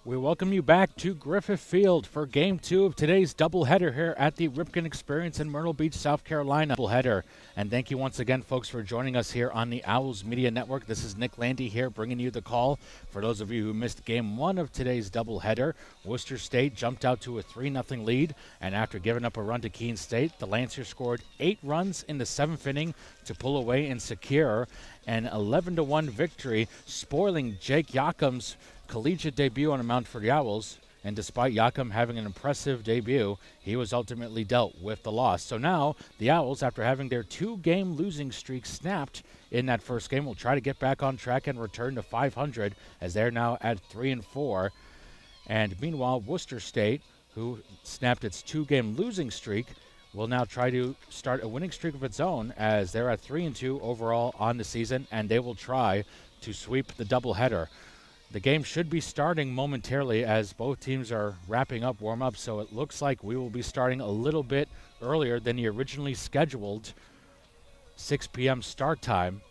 We welcome you back to Griffith Field for Game 2 of today's doubleheader here at the Ripken Experience in Myrtle Beach, South Carolina. Doubleheader. And thank you once again, folks, for joining us here on the Owls Media Network. This is Nick Landy here bringing you the call. For those of you who missed Game 1 of today's doubleheader, Worcester State jumped out to a 3-0 lead. And after giving up a run to Keene State, the Lancers scored 8 runs in the 7th inning to pull away and secure an 11-1 victory, spoiling Jake Yakum's collegiate debut on the mound for the Owls, and despite Yakum having an impressive debut, he was ultimately dealt with the loss. So now the Owls, after having their 2-game losing streak snapped in that first game, will try to get back on track and return to 500 as they're now at 3-4. And meanwhile, Worcester State, who snapped its 2-game losing streak, will now try to start a winning streak of its own as they're at 3-2 overall on the season, and they will try to sweep the doubleheader. The game should be starting momentarily as both teams are wrapping up warm-up, so it looks like we will be starting a little bit earlier than the originally scheduled 6 p.m. start time,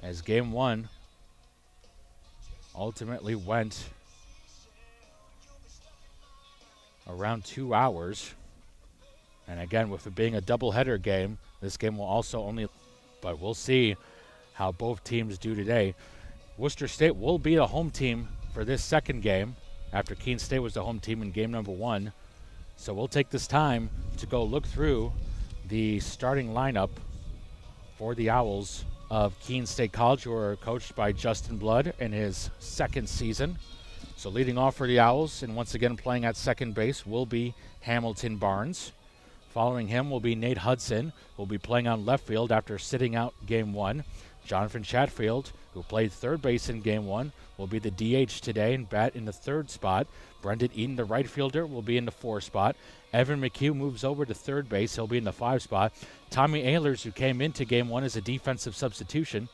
as Game 1 ultimately went around 2 hours. And again, with it being a doubleheader game, this game will also only, but we'll see how both teams do today. Worcester State will be the home team for this second game after Keene State was the home team in game number 1. So we'll take this time to go look through the starting lineup for the Owls of Keene State College, who are coached by Justin Blood in his second season. So leading off for the Owls, and once again playing at second base, will be Hamilton Barnes. Following him will be Nate Hudson, who will be playing on left field after sitting out game 1. Jonathan Chatfield, who played third base in game 1, will be the DH today and bat in the third spot. Brendan Eaton, the right fielder, will be in the 4 spot. Evan McHugh moves over to third base. He'll be in the 5 spot. Tommy Ehlers, who came into game 1 as a defensive substitution,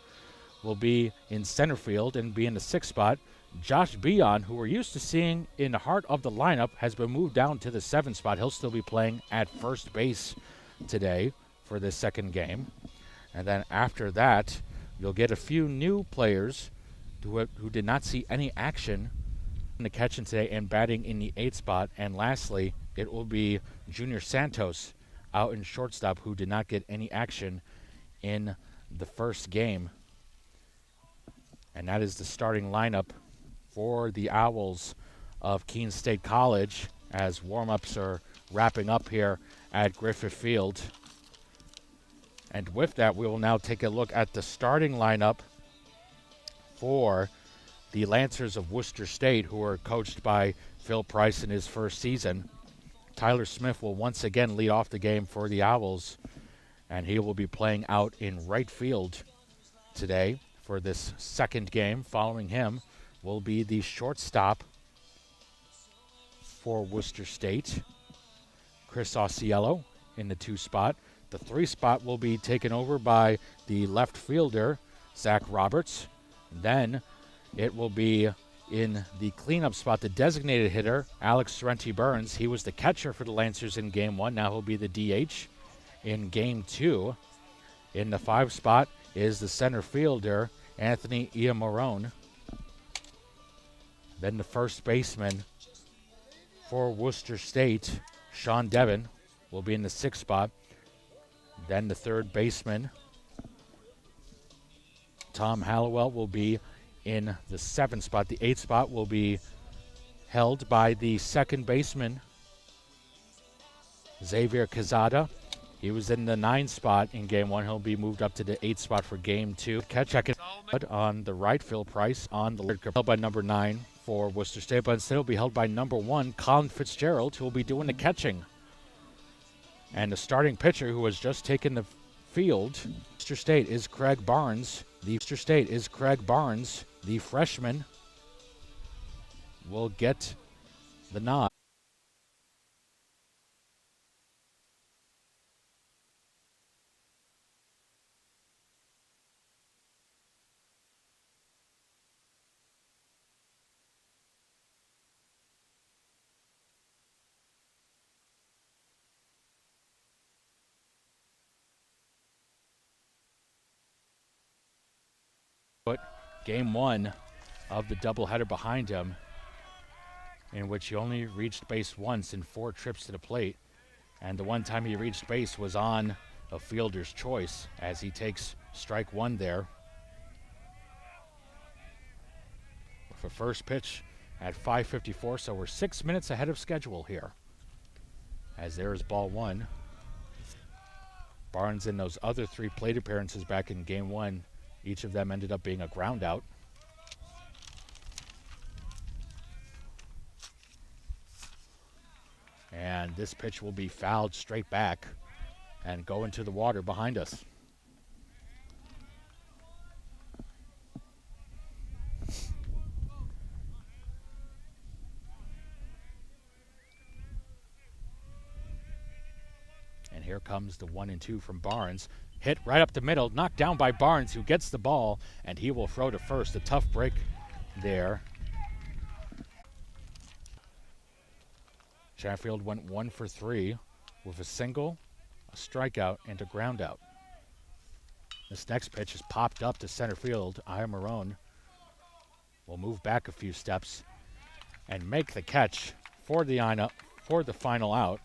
will be in center field and be in the 6th spot. Josh Bion, who we're used to seeing in the heart of the lineup, has been moved down to the 7th spot. He'll still be playing at first base today for this second game. And then after that, you'll get a few new players who did not see any action in the catching today and batting in the 8th spot. And lastly, it will be Junior Santos out in shortstop, who did not get any action in the first game. And that is the starting lineup for the Owls of Keene State College as warm-ups are wrapping up here at Griffith Field. And with that, we will now take a look at the starting lineup for the Lancers of Worcester State, who are coached by Phil Price in his first season. Tyler Smith will once again lead off the game for the Owls, and he will be playing out in right field today for this second game. Following him will be the shortstop for Worcester State, Chris Auciello, in the 2 spot. The 3 spot will be taken over by the left fielder, Zach Roberts. Then it will be in the cleanup spot, the designated hitter, Alex Sorrenti Burns. He was the catcher for the Lancers in game 1. Now he'll be the DH in game 2. In the 5 spot is the center fielder, Anthony Iamorone. Then the first baseman for Worcester State, Sean Devon, will be in the 6th spot. Then the third baseman, Tom Hallowell, will be in the 7th spot. The 8th spot will be held by the second baseman, Xavier Quezada. He was in the 9th spot in game 1. He'll be moved up to the 8th spot for game 2. Catch on the right, Phil Price on the left, held by number 9 for Worcester State, but instead will be held by number 1, Colin Fitzgerald, who will be doing the catching. And the starting pitcher, who has just taken the field, Worcester State, is Craig Barnes. The freshman, will get the nod. But game 1 of the doubleheader behind him, in which he only reached base once in 4 trips to the plate. And the one time he reached base was on a fielder's choice, as he takes strike 1 there. With a first pitch at 5:54, so we're 6 minutes ahead of schedule here. As there is ball 1. Barnes, in those other 3 plate appearances back in game 1, each of them ended up being a ground out. And this pitch will be fouled straight back and go into the water behind us. And here comes the 1-2 from Barnes. Hit right up the middle, knocked down by Barnes, who gets the ball, and he will throw to first. A tough break there. Chatfield went 1 for 3 with a single, a strikeout, and a ground out. This next pitch is popped up to center field. Aya Marone will move back a few steps and make the catch for the final out.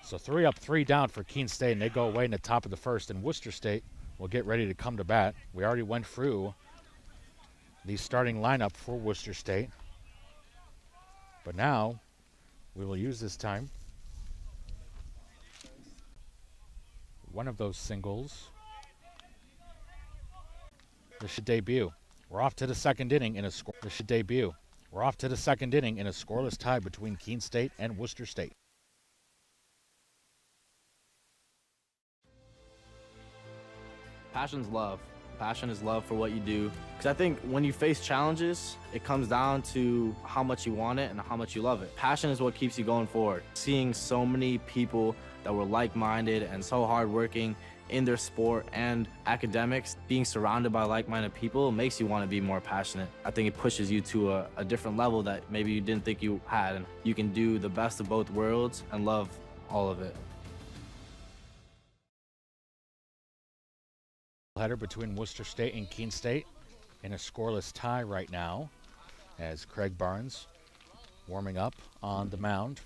So 3 up, 3 down for Keene State, and they go away in the top of the first, and Worcester State will get ready to come to bat. We already went through the starting lineup for Worcester State, but now we will use this time one of those singles. This should debut. We're off to the second inning in a scoreless tie between Keene State and Worcester State. Passion's love. Passion is love for what you do. Because I think when you face challenges, it comes down to how much you want it and how much you love it. Passion is what keeps you going forward. Seeing so many people that were like-minded and so hardworking in their sport and academics, being surrounded by like-minded people makes you want to be more passionate. I think it pushes you to a different level that maybe you didn't think you had. And you can do the best of both worlds and love all of it. Header between Worcester State and Keene State in a scoreless tie right now, as Craig Barnes warming up on the mound.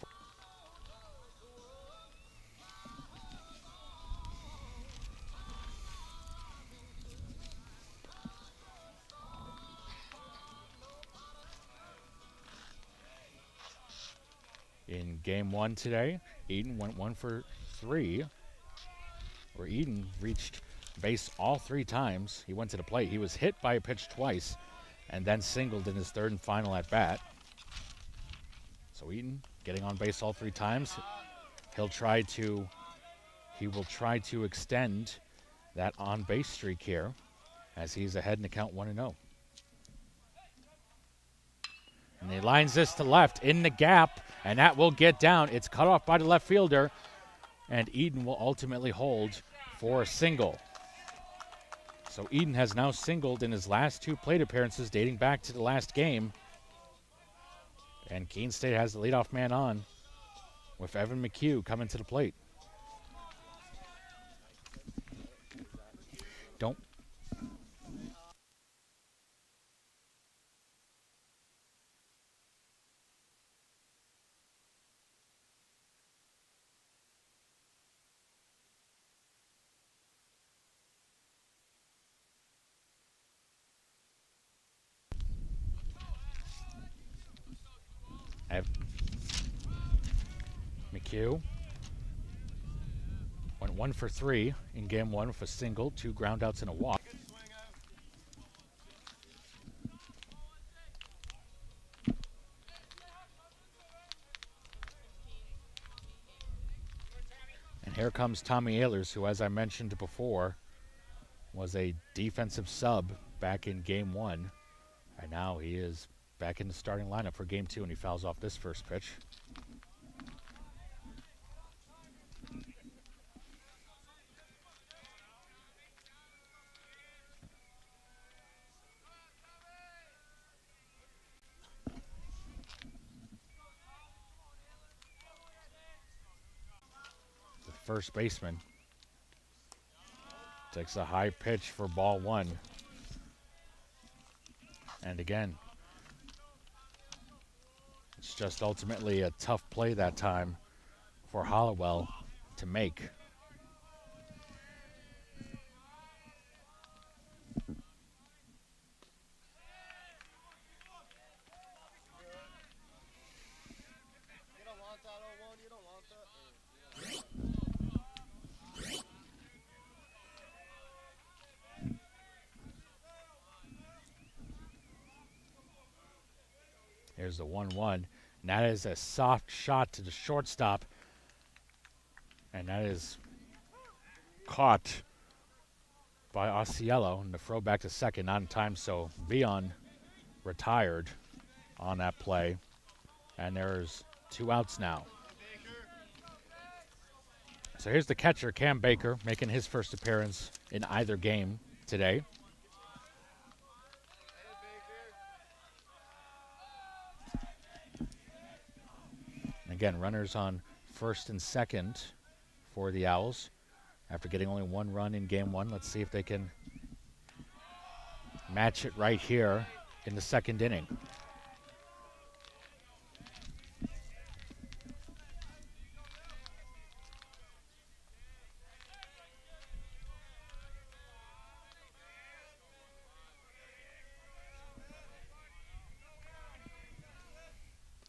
In game 1 today, Eden went 1 for 3, where Eden reached base all 3 times. He went to the plate. He was hit by a pitch twice and then singled in his 3rd and final at bat. So Eden getting on base all 3 times. He will try to extend that on base streak here, as he's ahead in the count 1-0. And he lines this to left in the gap, and that will get down. It's cut off by the left fielder, and Eden will ultimately hold for a single. So Eden has now singled in his last 2 plate appearances dating back to the last game. And Keene State has the leadoff man on with Evan McHugh coming to the plate. Don't. McHugh went 1 for 3 in game 1 with a single, 2 groundouts and a walk. And here comes Tommy Ehlers, who, as I mentioned before, was a defensive sub back in game 1. And now he is back in the starting lineup for game 2, and he fouls off this first pitch. The first baseman takes a high pitch for ball 1. And again, It's just ultimately a tough play that time for Hollowell to make. Here's the 1-1. And that is a soft shot to the shortstop. And that is caught by Osceola. And the throw back to second, not in time. So Vion retired on that play. And there's 2 outs now. So here's the catcher, Cam Baker, making his first appearance in either game today. Again, runners on first and second for the Owls after getting only 1 run in game 1. Let's see if they can match it right here in the second inning.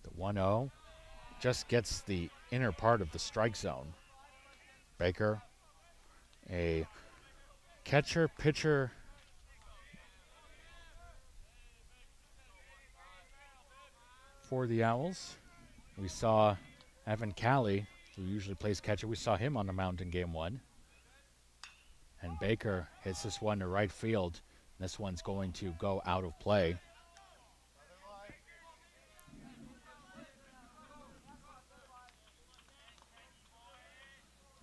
The 1-0 just gets the inner part of the strike zone. Baker, a catcher, pitcher, for the Owls. We saw Evan Calley, who usually plays catcher, we saw him on the mound in game 1. And Baker hits this one to right field. This one's going to go out of play.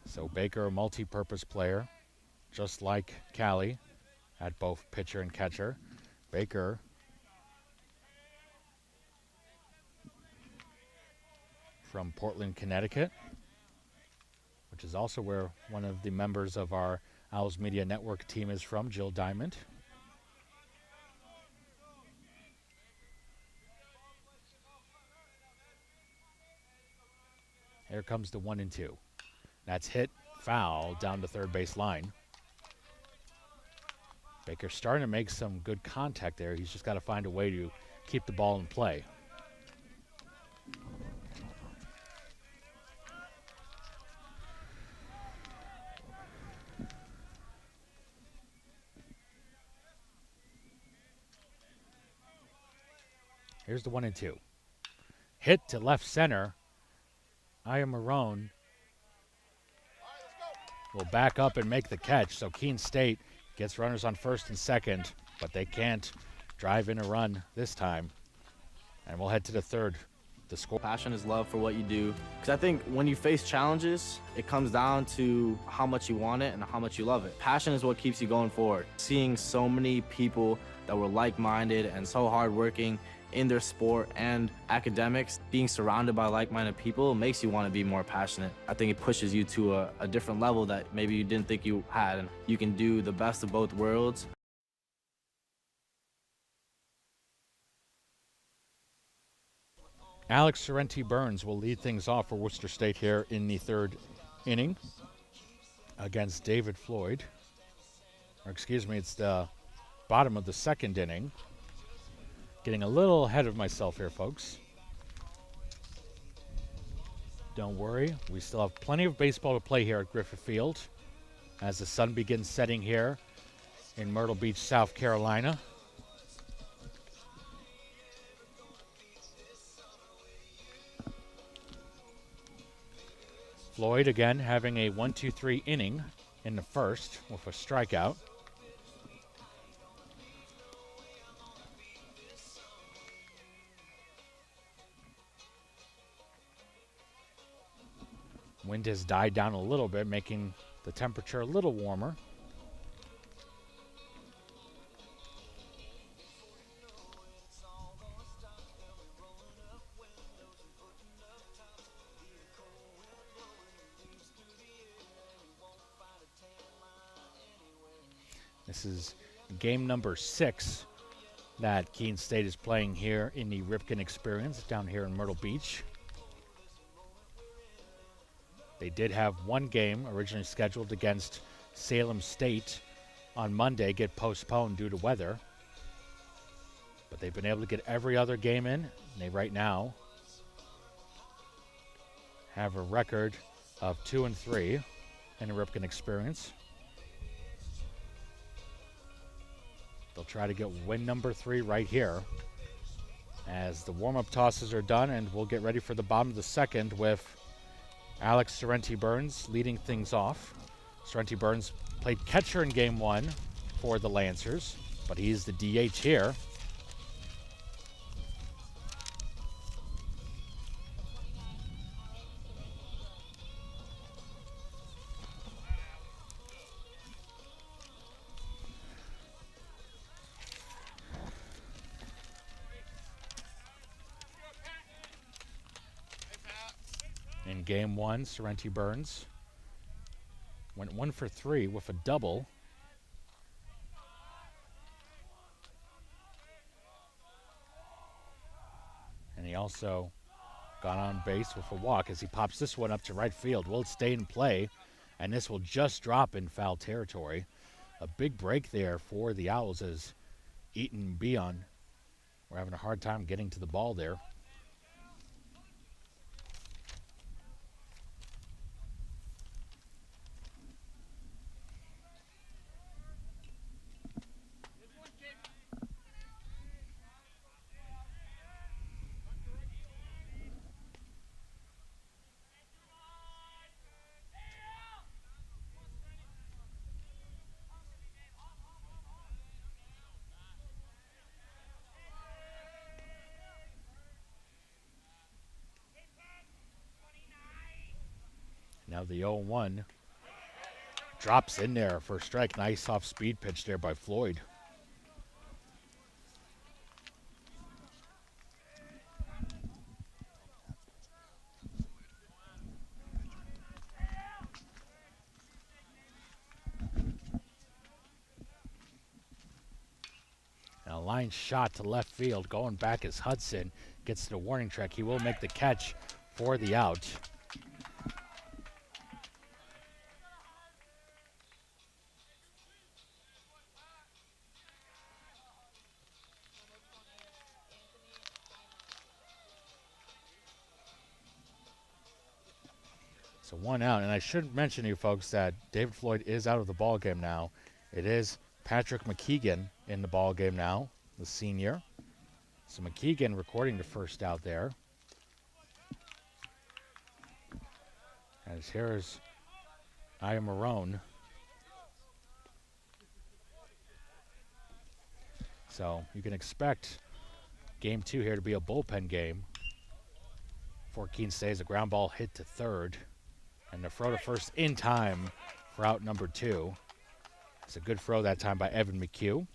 So Baker, a multi-purpose player, just like Calley at both pitcher and catcher. Baker from Portland, Connecticut, which is also where one of the members of our Owls Media Network team is from, Jill Diamond. Here comes the 1-2. That's hit foul down the third base line. Baker starting to make some good contact there. He's just got to find a way to keep the ball in play. Here's the 1-2. Hit to left center. Aya Marone will back up and make the catch. So Keene State gets runners on first and second, but they can't drive in a run this time. And we'll head to the third. The score. Passion is love for what you do. Because I think when you face challenges, it comes down to how much you want it and how much you love it. Passion is what keeps you going forward. Seeing so many people that were like-minded and so hardworking in their sport and academics, being surrounded by like-minded people makes you want to be more passionate. I think it pushes you to a different level that maybe you didn't think you had, and you can do the best of both worlds. Alex Sorrenti Burns will lead things off for Worcester State here in the third inning against David Floyd. Or excuse me, it's the bottom of the second inning. Getting a little ahead of myself here, folks. Don't worry, we still have plenty of baseball to play here at Griffith Field as the sun begins setting here in Myrtle Beach, South Carolina. Floyd again having a 1-2-3 inning in the first with a strikeout. Wind has died down a little bit, making the temperature a little warmer. This is game number 6 that Keene State is playing here in the Ripken Experience down here in Myrtle Beach. They did have one game originally scheduled against Salem State on Monday get postponed due to weather. But they've been able to get every other game in. And they right now have a record of 2-3 in the Ripken Experience. They'll try to get win number 3 right here as the warm-up tosses are done, and we'll get ready for the bottom of the second with Alex Sorrenti-Burns leading things off. Sorrenti-Burns played catcher in game 1 for the Lancers, but he's the DH here. In game 1, Sorrenti-Burns went 1 for 3 with a double. And he also got on base with a walk as he pops this one up to right field. Will it stay in play? And this will just drop in foul territory. A big break there for the Owls as Eaton and Beon were having a hard time getting to the ball there. Now the 0-1 drops in there for a strike. Nice off-speed pitch there by Floyd. Now a line shot to left field. Going back is Hudson. Gets to the warning track. He will make the catch for the out. So 1 out, and I should mention to you folks that David Floyd is out of the ball game now. It is Patrick McKeegan in the ball game now, the senior. So McKeegan recording the first out there. As here's Aya Marone. So you can expect game 2 here to be a bullpen game for Keene State as a ground ball hit to third. And the throw to first in time for out number 2. It's a good throw that time by Evan McHugh.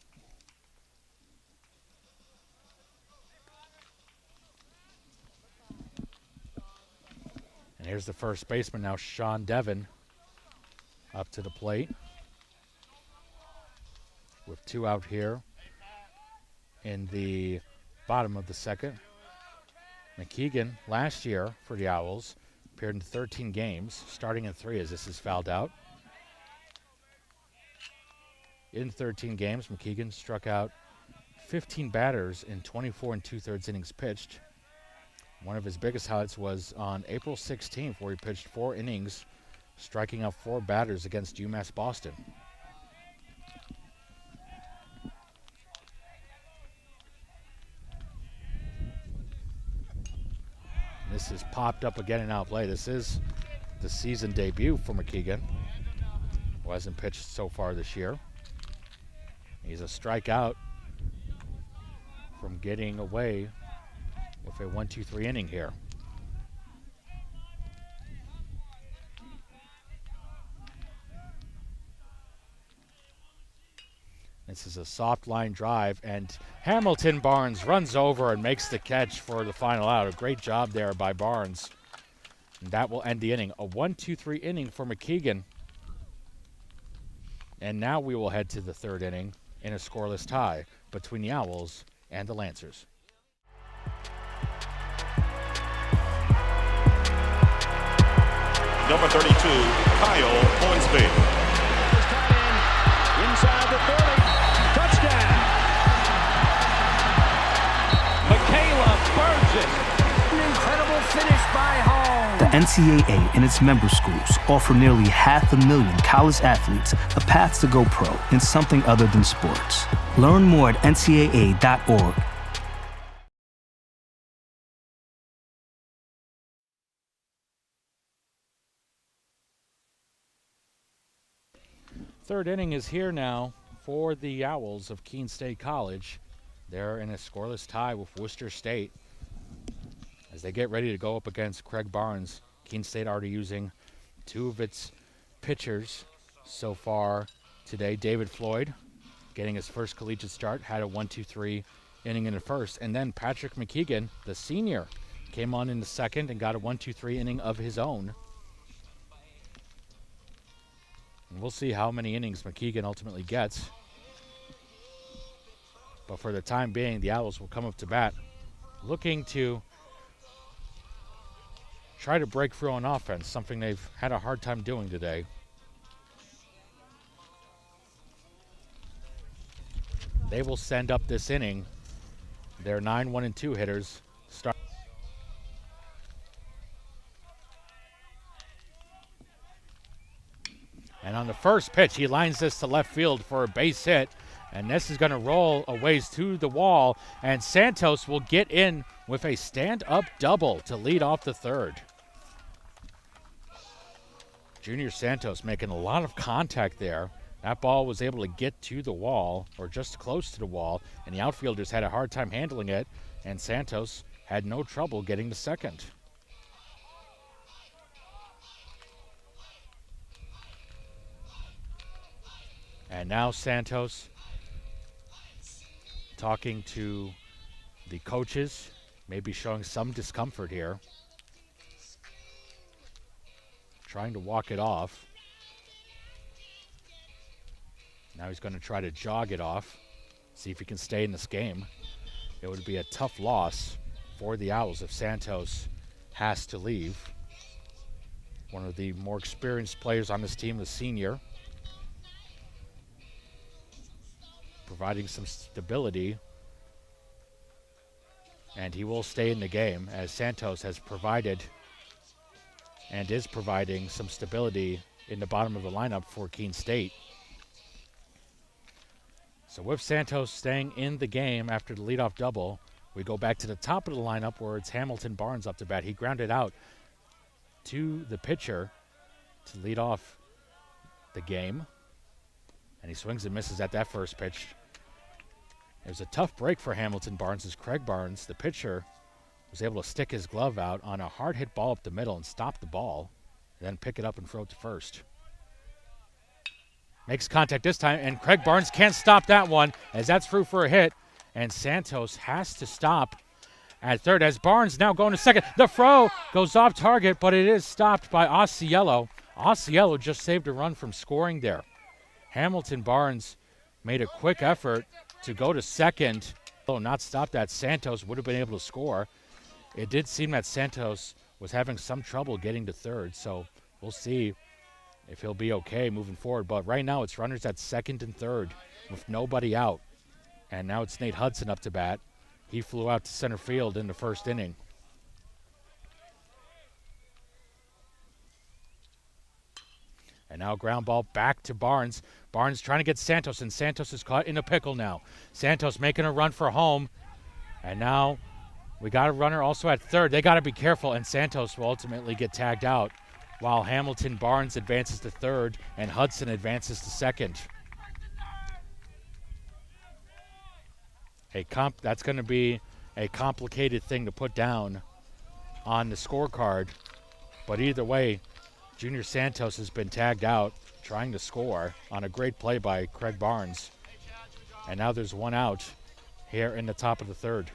And here's the first baseman now, Sean Devon, up to the plate. With 2 out here in the bottom of the second. McKeegan, last year for the Owls, appeared in 13 games, starting in 3 as this is fouled out. In 13 games, McKeegan struck out 15 batters in 24 2/3 innings pitched. One of his biggest highlights was on April 16th, where he pitched 4 innings, striking out 4 batters against UMass Boston. This is popped up again in outplay. This is the season debut for McKeegan, who hasn't pitched so far this year. He's a strikeout from getting away with a 1-2-3 inning here. This is a soft line drive, and Hamilton Barnes runs over and makes the catch for the final out. A great job there by Barnes. And that will end the inning. A 1-2-3 inning for McKeegan. And now we will head to the third inning in a scoreless tie. between the Owls and the Lancers. Number 32, Kyle Hornsby. Inside the 30. Touchdown. Michaela burns it. An incredible finish by Hall. The NCAA and its member schools offer nearly 500,000 college athletes a path to go pro in something other than sports. Learn more at ncaa.org. Third inning is here now for the Owls of Keene State College. They're in a scoreless tie with Worcester State as they get ready to go up against Craig Barnes. Keene State already using two of its pitchers so far today. David Floyd getting his first collegiate start, had a 1-2-3 inning in the first. And then Patrick McKeegan, the senior, came on in the second and got a 1-2-3 inning of his own. And we'll see how many innings McKeegan ultimately gets. But for the time being, the Owls will come up to bat, looking to try to break through on offense, something they've had a hard time doing today. They will send up this inning their 9-1-2 hitters. And on the first pitch, he lines this to left field for a base hit. And this is going to roll a ways to the wall. And Santos will get in with a stand-up double to lead off the third. Junior Santos making a lot of contact there. That ball was able to get to the wall, or just close to the wall, and the outfielders had a hard time handling it, and Santos had no trouble getting to second. And now Santos talking to the coaches, maybe showing some discomfort here. Trying to walk it off. Now he's going to try to jog it off, see if he can stay in this game. It would be a tough loss for the Owls if Santos has to leave. One of the more experienced players on this team, the senior, providing some stability. And he will stay in the game as Santos has provided and is providing some stability in the bottom of the lineup for Keene State. So with Santos staying in the game after the leadoff double, we go back to the top of the lineup where it's Hamilton Barnes up to bat. He grounded out to the pitcher to lead off the game. And he swings and misses at that first pitch. It was a tough break for Hamilton Barnes as Craig Barnes, the pitcher, was able to stick his glove out on a hard hit ball up the middle and stop the ball, and then pick it up and throw it to first. Makes contact this time, and Craig Barnes can't stop that one as that's through for a hit, and Santos has to stop at third as Barnes now going to second. The throw goes off target, but it is stopped by Osceola. Osceola just saved a run from scoring there. Hamilton Barnes made a quick effort to go to second. Though not stop that, Santos would have been able to score. It did seem that Santos was having some trouble getting to third, so we'll see if he'll be okay moving forward. But right now it's runners at second and third with nobody out. And now it's Nate Hudson up to bat. He flew out to center field in the first inning. And now ground ball back to Barnes. Barnes trying to get Santos, and Santos is caught in a pickle now. Santos making a run for home. And now we got a runner also at third. They got to be careful, and Santos will ultimately get tagged out while Hamilton Barnes advances to third and Hudson advances to second. That's going to be a complicated thing to put down on the scorecard. But either way, Junior Santos has been tagged out trying to score on a great play by Craig Barnes. And now there's one out here in the top of the third.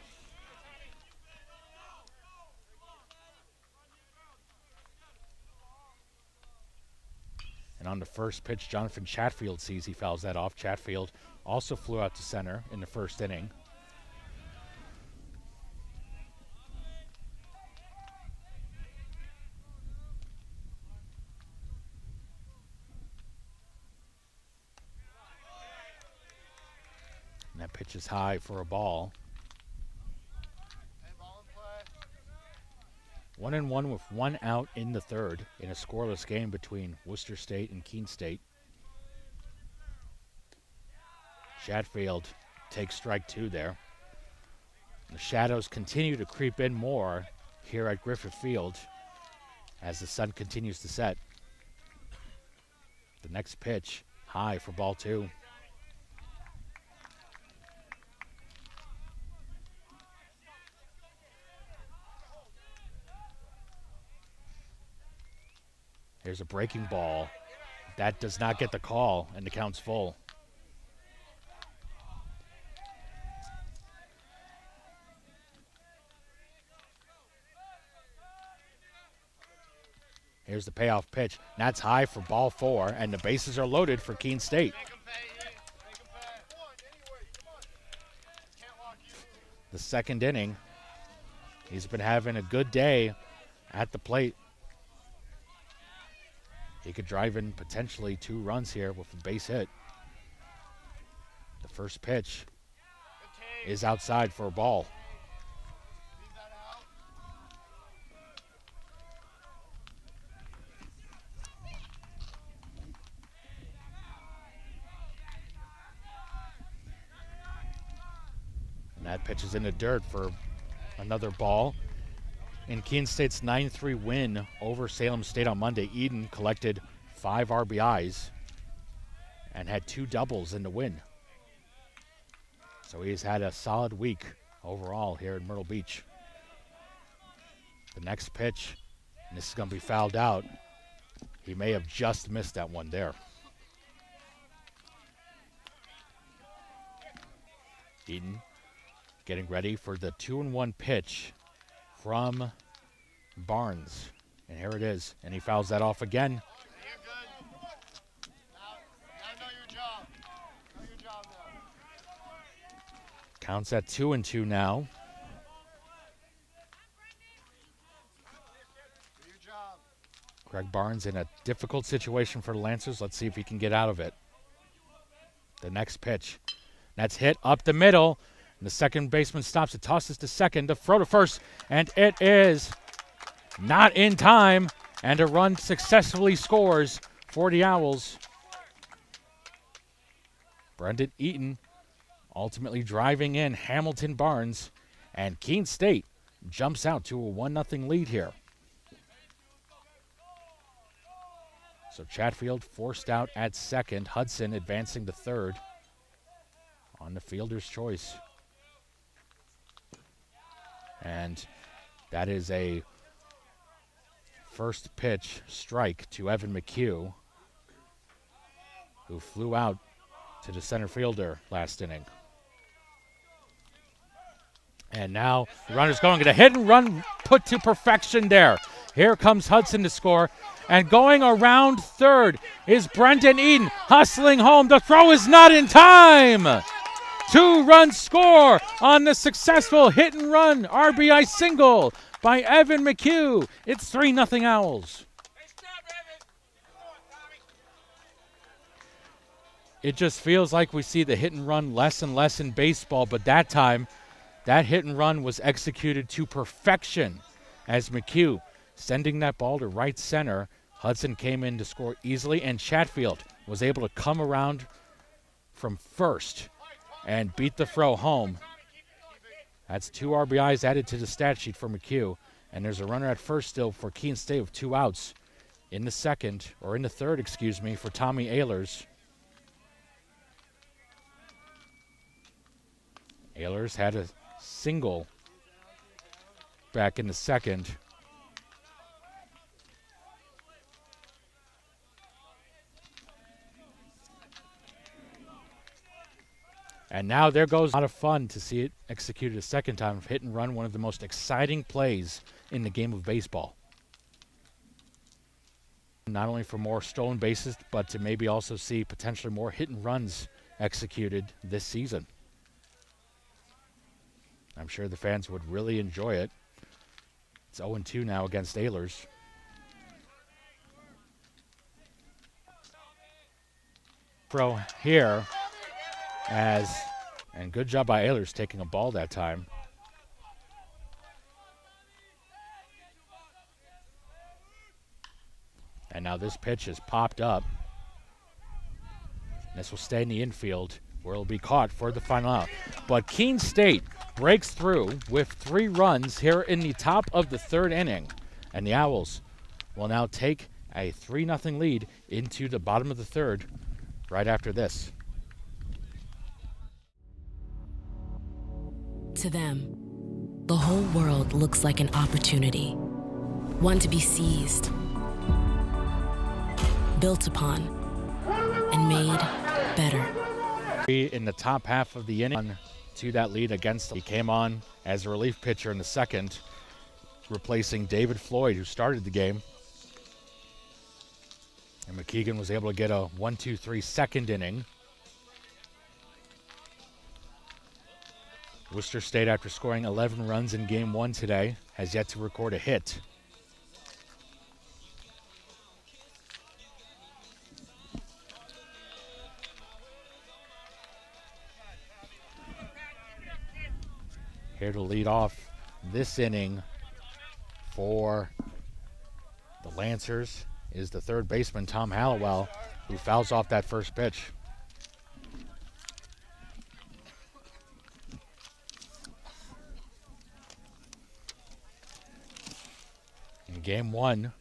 And on the first pitch, Jonathan Chatfield sees he fouls that off. Chatfield also flew out to center in the first inning. And that pitch is high for a ball. 1-1 with 1 out in the third in a scoreless game between Worcester State and Keene State. Chatfield takes strike 2 there. The shadows continue to creep in more here at Griffith Field as the sun continues to set. The next pitch, high for ball 2. Here's a breaking ball. That does not get the call, and the count's full. Here's the payoff pitch. That's high for ball 4, and the bases are loaded for Keene State. The second inning. He's been having a good day at the plate. He could drive in potentially 2 runs here with a base hit. The first pitch is outside for a ball. And that pitch is in the dirt for another ball. In Keene State's 9-3 win over Salem State on Monday, Eden collected 5 RBIs and had 2 doubles in the win. So he's had a solid week overall here in Myrtle Beach. The next pitch, and this is going to be fouled out. He may have just missed that one there. Eden getting ready for the 2-1 pitch from Barnes. And here it is. And he fouls that off again. You're good. Now know your job. Know your job now. Counts at 2-2 now. Do your job. Greg Barnes in a difficult situation for the Lancers. Let's see if he can get out of it. The next pitch. That's hit up the middle. And the second baseman stops it, tosses to second, to throw to first, and it is not in time, and a run successfully scores for the Owls. Brendan Eaton ultimately driving in Hamilton Barnes, and Keene State jumps out to a 1-0 lead here. So Chatfield forced out at second, Hudson advancing to third on the fielder's choice. And that is a first pitch strike to Evan McHugh, who flew out to the center fielder last inning. And now the runner's going to get a hit and run put to perfection there. Here comes Hudson to score. And going around third is Brendan Eden hustling home. The throw is not in time. 2-run score on the successful hit and run RBI single by Evan McHugh. It's 3-0 Owls. It just feels like we see the hit and run less and less in baseball, but that time, that hit and run was executed to perfection as McHugh sending that ball to right center. Hudson came in to score easily, and Chatfield was able to come around from first and beat the throw home. That's 2 RBIs added to the stat sheet for McHugh, and there's a runner at first still for Keene State with 2 outs in the third, for Tommy Ehlers. Ehlers had a single back in the second. And now there goes a lot of fun to see it executed a second time of hit and run, one of the most exciting plays in the game of baseball. Not only for more stolen bases, but to maybe also see potentially more hit and runs executed this season. I'm sure the fans would really enjoy it. It's 0-2 now against Ehlers. Pro here and good job by Ehlers taking a ball that time. And now this pitch is popped up. This will stay in the infield where it'll be caught for the final out. But Keene State breaks through with 3 runs here in the top of the 3rd inning. And the Owls will now take a 3-0 lead into the bottom of the 3rd right after this. To them, the whole world looks like an opportunity, one to be seized, built upon, and made better. In the top half of the inning to that lead against, he came on as a relief pitcher in the 2nd, replacing David Floyd, who started the game. And McKeegan was able to get a 1-2-3 2nd inning. Worcester State, after scoring 11 runs in Game 1 today, has yet to record a hit. Here to lead off this inning for the Lancers is the 3rd baseman, Tom Hallowell, who fouls off that first pitch. In Game 1,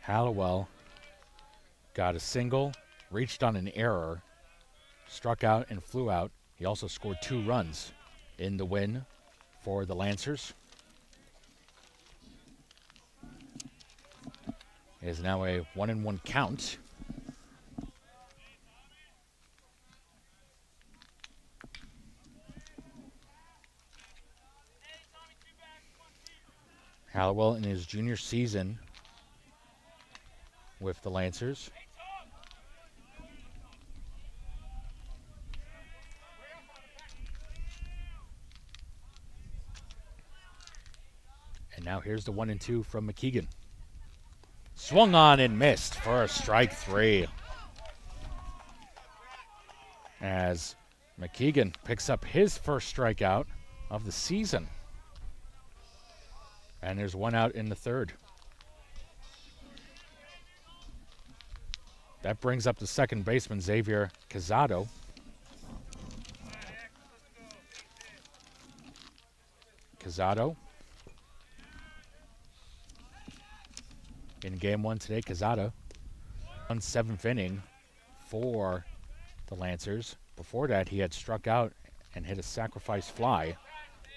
Hallowell got a single, reached on an error, struck out and flew out. He also scored 2 runs in the win for the Lancers. It is now a 1-1 count. Hallowell in his junior season with the Lancers. And now here's the 1-2 from McKeegan. Swung on and missed for a strike 3. As McKeegan picks up his first strikeout of the season. And there's 1 out in the 3rd. That brings up the 2nd baseman, Xavier Casado. Casado. In Game 1 today, Casado won 7th inning for the Lancers. Before that, he had struck out and hit a sacrifice fly.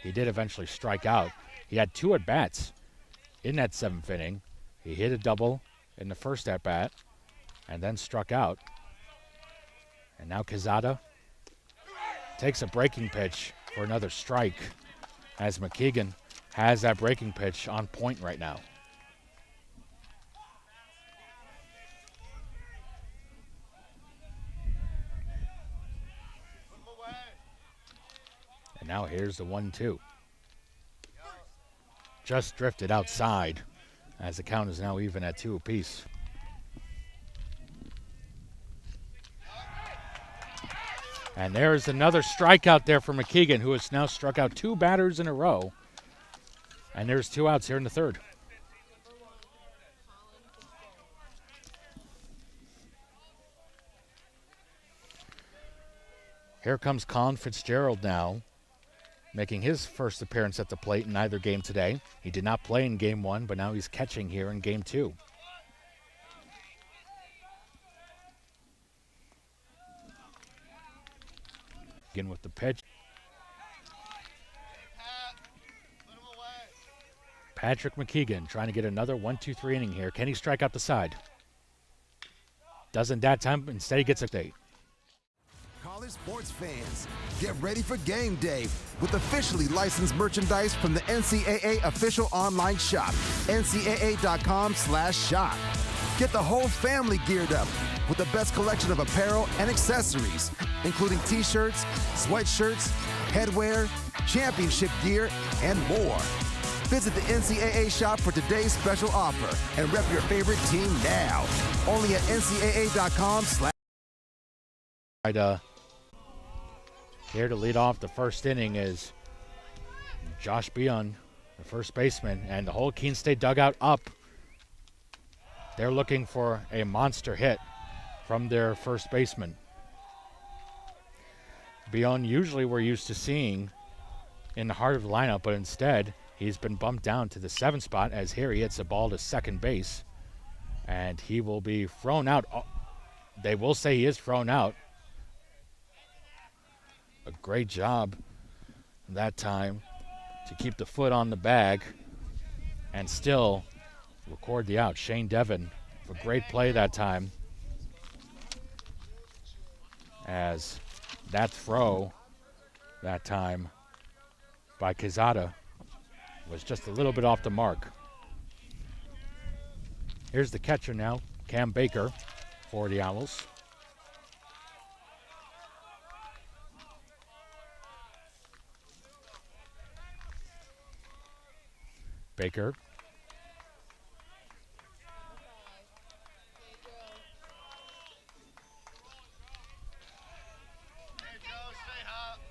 He did eventually strike out. He had 2 at-bats in that 7th inning. He hit a double in the first at-bat and then struck out. And now Casado takes a breaking pitch for another strike as McKeegan has that breaking pitch on point right now. And now here's the 1-2. Just drifted outside as the count is now even at 2 apiece. And there's another strikeout there for McKeegan, who has now struck out 2 batters in a row. And there's 2 outs here in the 3rd. Here comes Colin Fitzgerald now, making his first appearance at the plate in either game today. He did not play in Game 1, but now he's catching here in Game 2. Again with the pitch. Patrick McKeegan trying to get another 1-2-3 inning here. Can he strike out the side? Doesn't that time. Instead, he gets a date. College sports fans, get ready for game day with officially licensed merchandise from the NCAA official online shop, ncaa.com/shop. Get the whole family geared up with the best collection of apparel and accessories, including t-shirts, sweatshirts, headwear, championship gear, and more. Visit the NCAA shop for today's special offer and rep your favorite team now. Only at ncaa.com/. Here to lead off the first inning is Josh Beon, the first baseman, and the whole Keene State dugout up. They're looking for a monster hit from their first baseman. Beon, usually we're used to seeing in the heart of the lineup, but instead he's been bumped down to the 7th spot as here he hits a ball to second base, and he will be thrown out. They will say he is thrown out. A great job that time to keep the foot on the bag and still record the out. Shane Devon, a great play that time, as that throw that time by Quezada was just a little bit off the mark. Here's the catcher now, Cam Baker, for the Owls. Baker.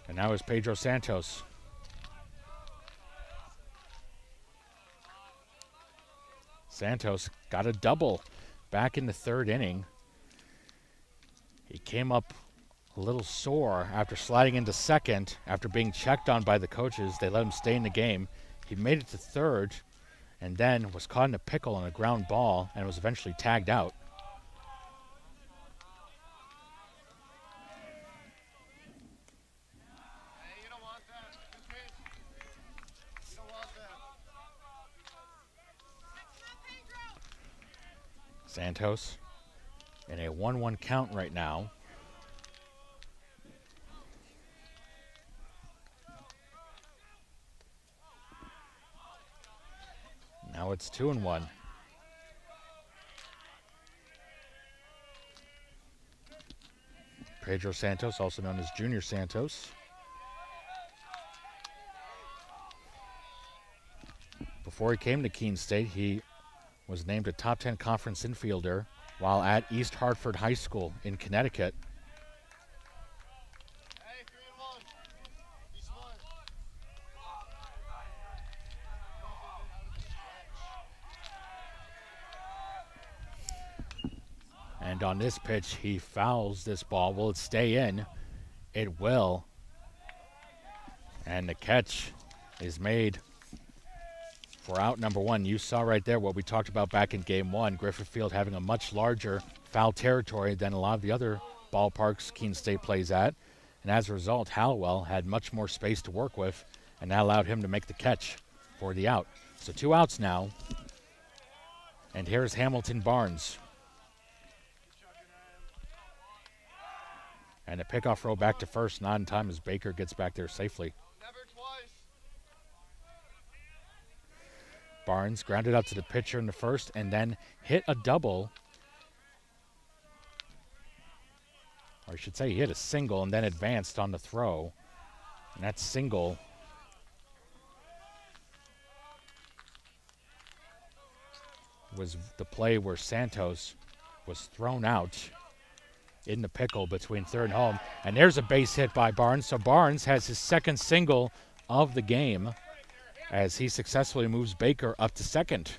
And now is Pedro Santos. Santos got a double back in the 3rd inning. He came up a little sore after sliding into 2nd after being checked on by the coaches. They let him stay in the game. He made it to 3rd and then was caught in a pickle on a ground ball and was eventually tagged out. Hey, you don't want that. Good pitch. You don't want that. Santos in a 1-1 count right now. Now it's 2-1. Pedro Santos, also known as Junior Santos. Before he came to Keene State, he was named a top 10 conference infielder while at East Hartford High School in Connecticut. Hey, 3-1. Be smart. And on this pitch, he fouls this ball. Will it stay in? It will. And the catch is made for out number 1. You saw right there what we talked about back in game 1. Griffith Field having a much larger foul territory than a lot of the other ballparks Keene State plays at. And as a result, Hallowell had much more space to work with, and that allowed him to make the catch for the out. So 2 outs now. And here's Hamilton Barnes. And a pickoff throw back to first, not in time as Baker gets back there safely. Never twice. Barnes grounded out to the pitcher in the first and then hit a double. Or I should say he hit a single and then advanced on the throw. And that single was the play where Santos was thrown out in the pickle between third and home. And there's a base hit by Barnes. So Barnes has his 2nd single of the game as he successfully moves Baker up to 2nd.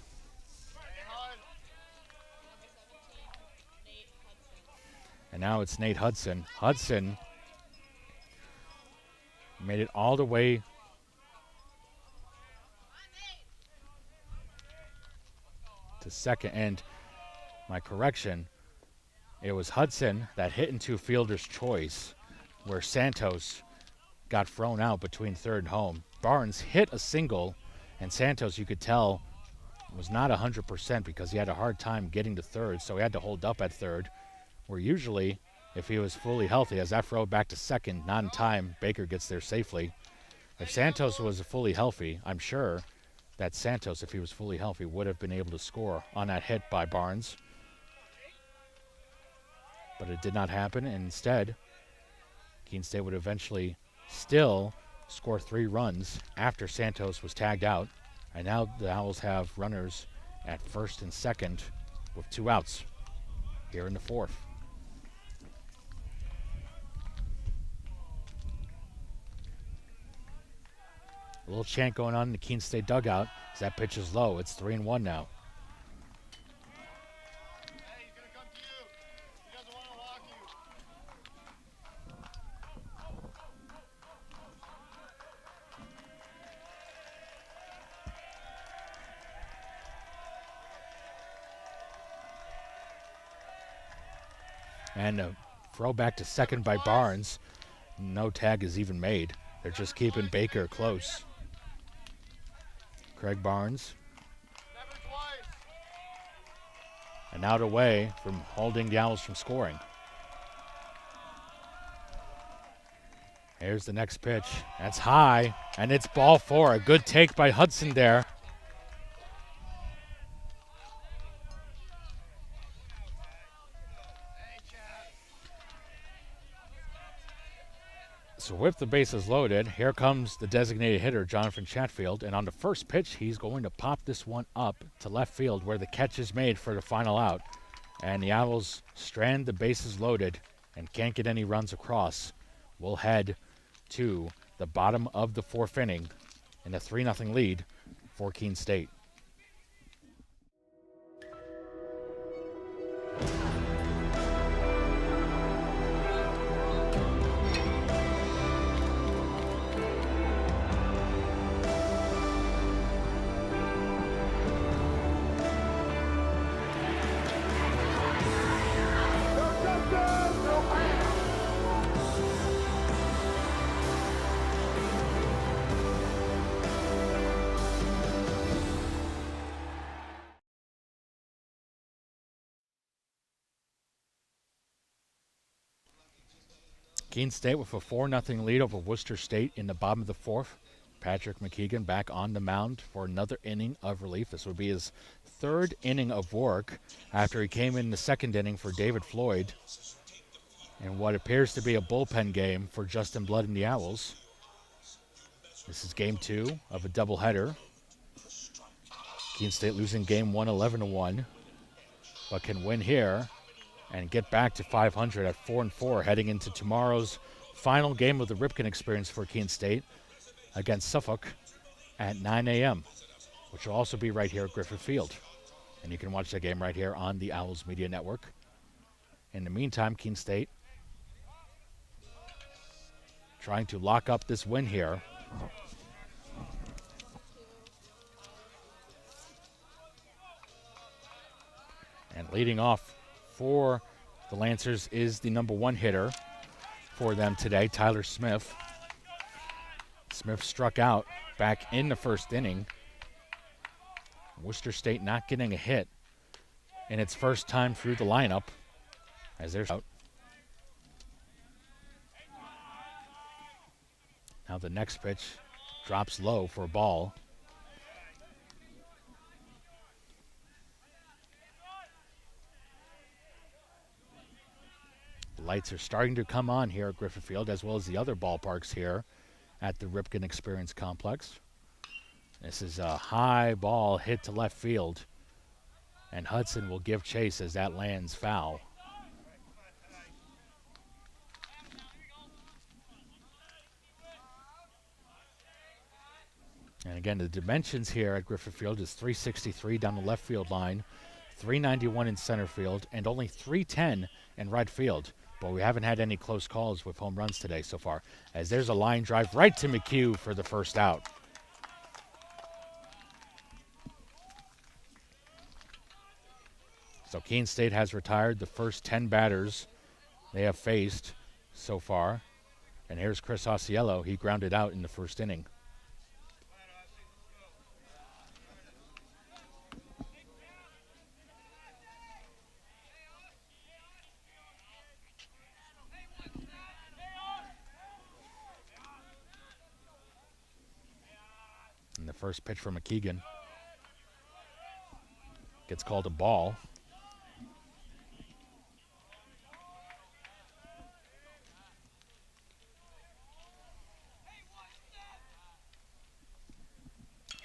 And now it's Nate Hudson. Hudson made it all the way to 2nd. And my correction, it was Hudson that hit into fielder's choice where Santos got thrown out between 3rd and home. Barnes hit a single, and Santos, you could tell, was not 100% because he had a hard time getting to 3rd, so he had to hold up at 3rd, where usually, if he was fully healthy, as that throw back to 2nd, not in time, Baker gets there safely. If Santos was fully healthy, I'm sure that Santos, if he was fully healthy, would have been able to score on that hit by Barnes. but it did not happen. And instead, Keene State would eventually still score 3 runs after Santos was tagged out. And now the Owls have runners at first and second with 2 outs here in the 4th. A little chant going on in the Keene State dugout as that pitch is low. It's 3-1 now. Hey, he's gonna come to you. He doesn't want to walk you. And a throw back to second by Barnes. No tag is even made. They're just keeping Baker close. Craig Barnes. Never twice. An out away from holding the Owls from scoring. Here's the next pitch. That's high, and it's ball 4. A good take by Hudson there. So with the bases loaded, here comes the designated hitter, Jonathan Chatfield. And on the first pitch, he's going to pop this one up to left field where the catch is made for the final out. And the Owls strand the bases loaded and can't get any runs across. We'll head to the bottom of the 4th inning in a 3-0 lead for Keene State. Keene State with a 4-0 lead over Worcester State in the bottom of the 4th. Patrick McKeegan back on the mound for another inning of relief. This would be his 3rd inning of work after he came in the 2nd inning for David Floyd in what appears to be a bullpen game for Justin Blood and the Owls. This is game 2 of a doubleheader. Keene State losing game 1 11-1, but can win here and get back to 500 at 4-4 heading into tomorrow's final game of the Ripken Experience for Keene State against Suffolk at 9 a.m., which will also be right here at Griffith Field. And you can watch that game right here on the Owls Media Network. In the meantime, Keene State trying to lock up this win here. And leading off for the Lancers is the number 1 hitter for them today, Tyler Smith. Smith struck out back in the 1st inning. Worcester State not getting a hit in its first time through the lineup as they're out. Now the next pitch drops low for a ball. Lights are starting to come on here at Griffith Field, as well as the other ballparks here at the Ripken Experience Complex. This is a high ball hit to left field, and Hudson will give chase as that lands foul. And again, the dimensions here at Griffith Field is 363 down the left field line, 391 in center field, and only 310 in right field. But we haven't had any close calls with home runs today so far, as there's a line drive right to McHugh for the first out. So Keene State has retired the first 10 batters they have faced so far. And here's Chris Osiello. He grounded out in the 1st inning. And the first pitch from McKeegan gets called a ball.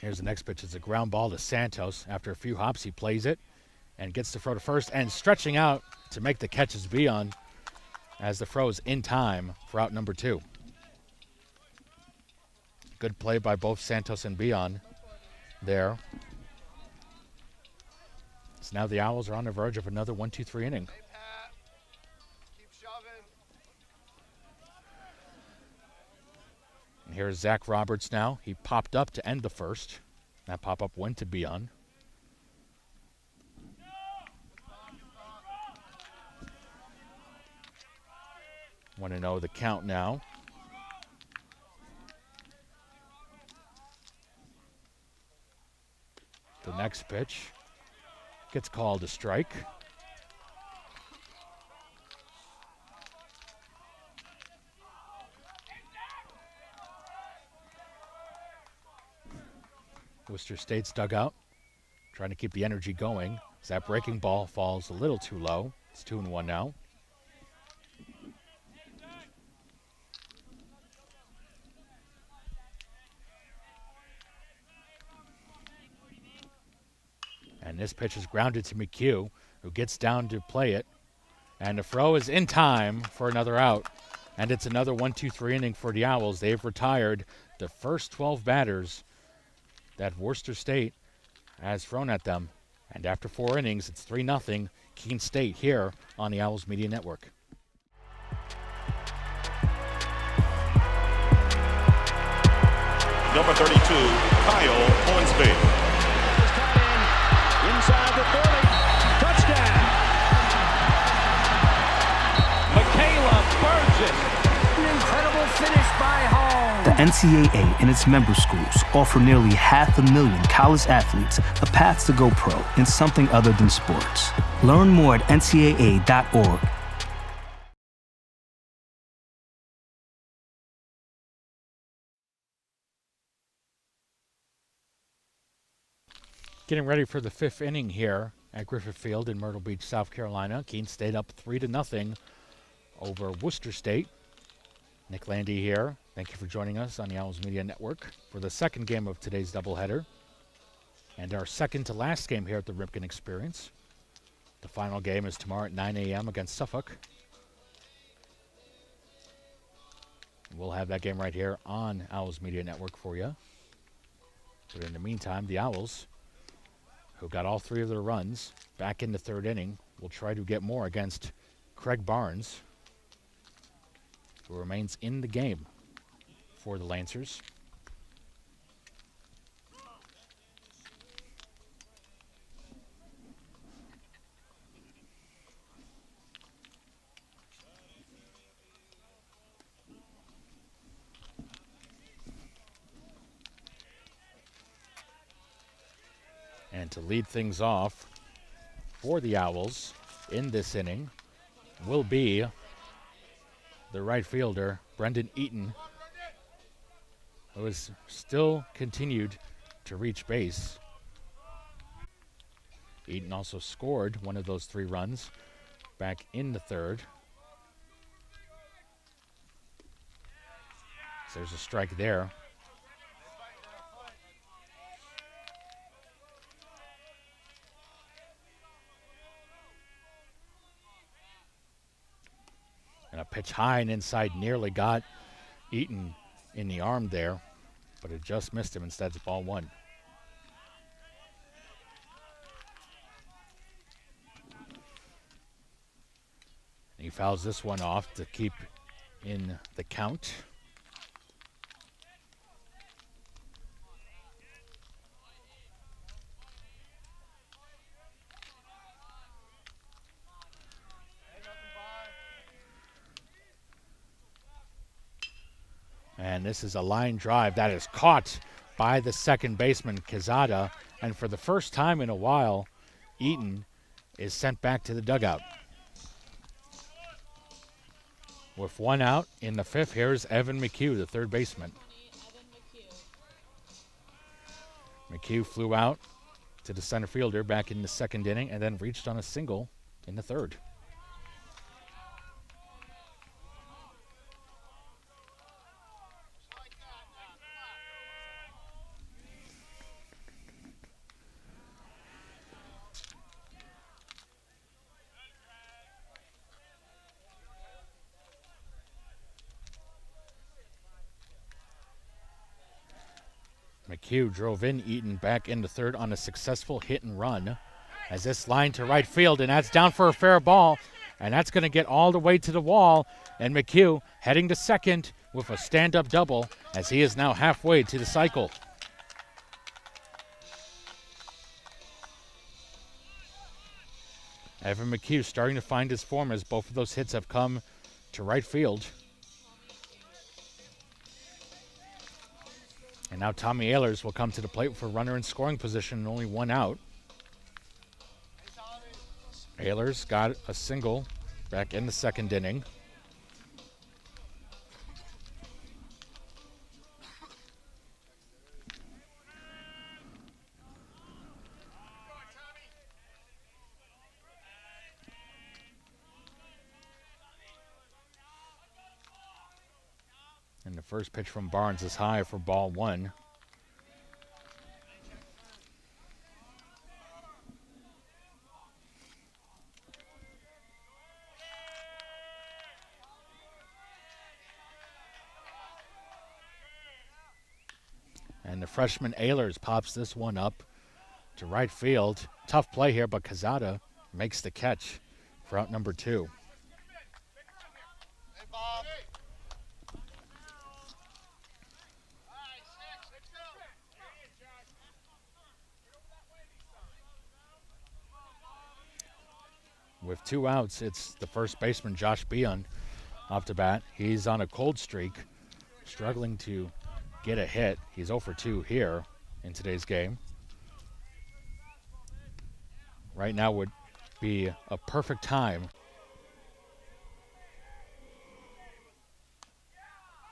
Here's the next pitch. It's a ground ball to Santos. After a few hops, he plays it and gets the throw to first, and stretching out to make the catch is Bion, as the throw is in time for out number 2. Good play by both Santos and Bion there. So now the Owls are on the verge of another 1-2-3 inning. Hey, Pat. Keep shoving. And here's Zach Roberts now. He popped up to end the first. That pop-up went to Bion. Want to know the count now. The next pitch gets called a strike. Worcester State's dugout trying to keep the energy going. As that breaking ball falls a little too low. It's 2-1 now. And this pitch is grounded to McHugh, who gets down to play it. And the throw is in time for another out. And it's another 1-2-3 inning for the Owls. They've retired the first 12 batters that Worcester State has thrown at them. And after 4 innings, it's 3-0 Keene State here on the Owls Media Network. Number 32, Kyle Hornsby. Inside the 30. Touchdown. Michaela Burgess. An incredible finish by Hall. The NCAA and its member schools offer nearly 500,000 college athletes a path to go pro in something other than sports. Learn more at ncaa.org. Getting ready for the 5th inning here at Griffith Field in Myrtle Beach, South Carolina. Keene State up 3-0 over Worcester State. Nick Landy here. Thank you for joining us on the Owls Media Network for the second game of today's doubleheader and our second to last game here at the Ripken Experience. The final game is tomorrow at 9 a.m. against Suffolk. We'll have that game right here on Owls Media Network for you. But in the meantime, the Owls, who got all 3 of their runs back in the 3rd inning, will try to get more against Craig Barnes, who remains in the game for the Lancers. And to lead things off for the Owls in this inning will be the right fielder, Brendan Eaton, who has still continued to reach base. Eaton also scored one of those 3 runs back in the 3rd. So there's a strike there. And a pitch high and inside nearly got Eaton in the arm there, but it just missed him. Instead, it's ball 1. And he fouls this one off to keep in the count. And this is a line drive that is caught by the second baseman, Quezada. And for the first time in a while, Eaton is sent back to the dugout. With 1 out in the 5th, here's Evan McHugh, the 3rd baseman. McHugh flew out to the center fielder back in the 2nd inning and then reached on a single in the 3rd. McHugh drove in Eaton back into third on a successful hit and run. As this line to right field, and that's down for a fair ball, and that's going to get all the way to the wall. And McHugh heading to second with a stand-up double, as he is now halfway to the cycle. Evan McHugh starting to find his form as both of those hits have come to right field. And now Tommy Ehlers will come to the plate for runner in scoring position and only one out. Ehlers got a single back in the second inning. And the first pitch from Barnes is high for ball one. And the freshman Ehlers pops this one up to right field. Tough play here, but Quezada makes the catch for out number two. With two outs, it's the first baseman, Josh Beon, off the bat. He's on a cold streak, struggling to get a hit. He's 0 for 2 here in today's game. Right now would be a perfect time.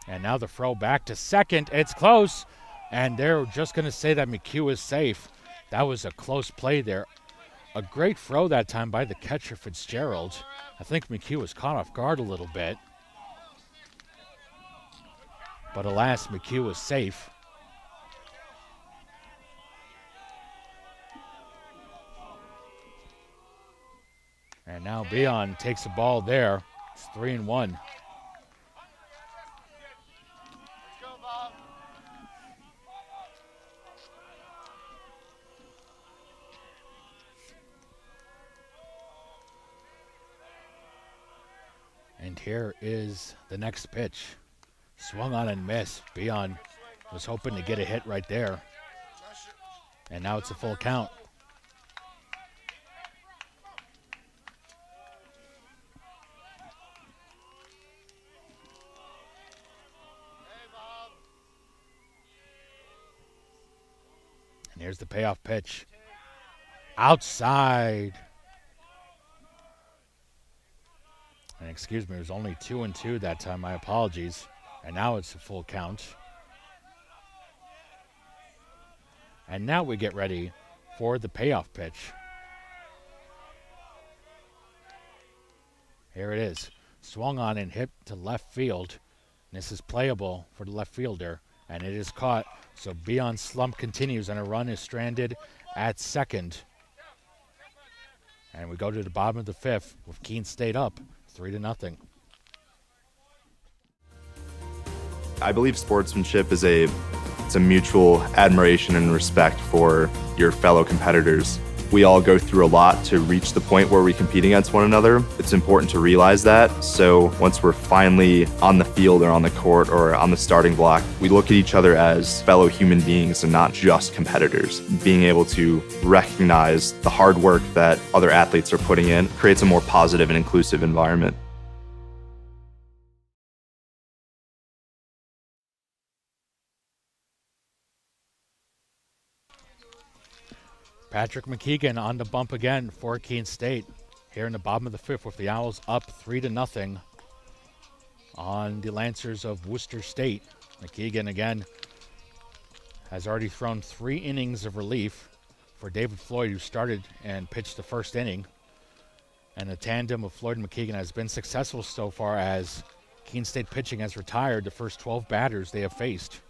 And now the throw back to second. It's close, and they're just going to say that McHugh is safe. That was a close play there. A great throw that time by the catcher, Fitzgerald. I think McHugh was caught off guard a little bit. But alas, McHugh was safe. And now Beon takes the ball there. It's 3-1. And here is the next pitch. Swung on and missed. Beon was hoping to get a hit right there. And now it's a full count. And here's the payoff pitch. Outside. And excuse me, it was only 2-2 that time. My apologies. And now it's a full count. And now we get ready for the payoff pitch. Here it is. Swung on and hit to left field. This is playable for the left fielder. And it is caught. So Beon's slump continues and a run is stranded at second. And we go to the bottom of the fifth with Keene State up 3-0. I believe sportsmanship is a mutual admiration and respect for your fellow competitors. We all go through a lot to reach the point where we compete against one another. It's important to realize that. So once we're finally on the field or on the court or on the starting block, we look at each other as fellow human beings and not just competitors. Being able to recognize the hard work that other athletes are putting in creates a more positive and inclusive environment. Patrick McKeegan on the bump again for Keene State. Here in the bottom of the fifth with the Owls up 3-0 on the Lancers of Worcester State. McKeegan again has already thrown 3 innings of relief for David Floyd, who started and pitched the first inning. And the tandem of Floyd and McKeegan has been successful so far as Keene State pitching has retired the first 12 batters they have faced.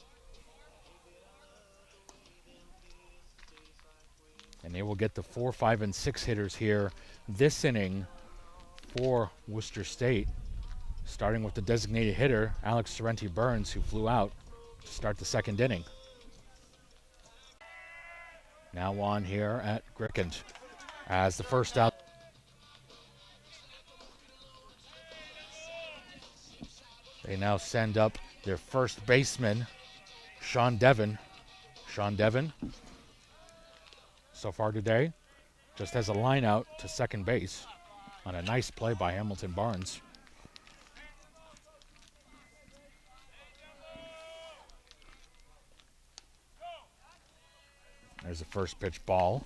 And they will get the 4, 5, and 6 hitters here this inning for Worcester State. Starting with the designated hitter, Alex Sorrenti Burns, who flew out to start the second inning. Now on here at Grickend as the first out. They now send up their first baseman, Sean Devon. Sean Devon, so far today, just has a line out to second base on a nice play by Hamilton Barnes. There's the first pitch ball.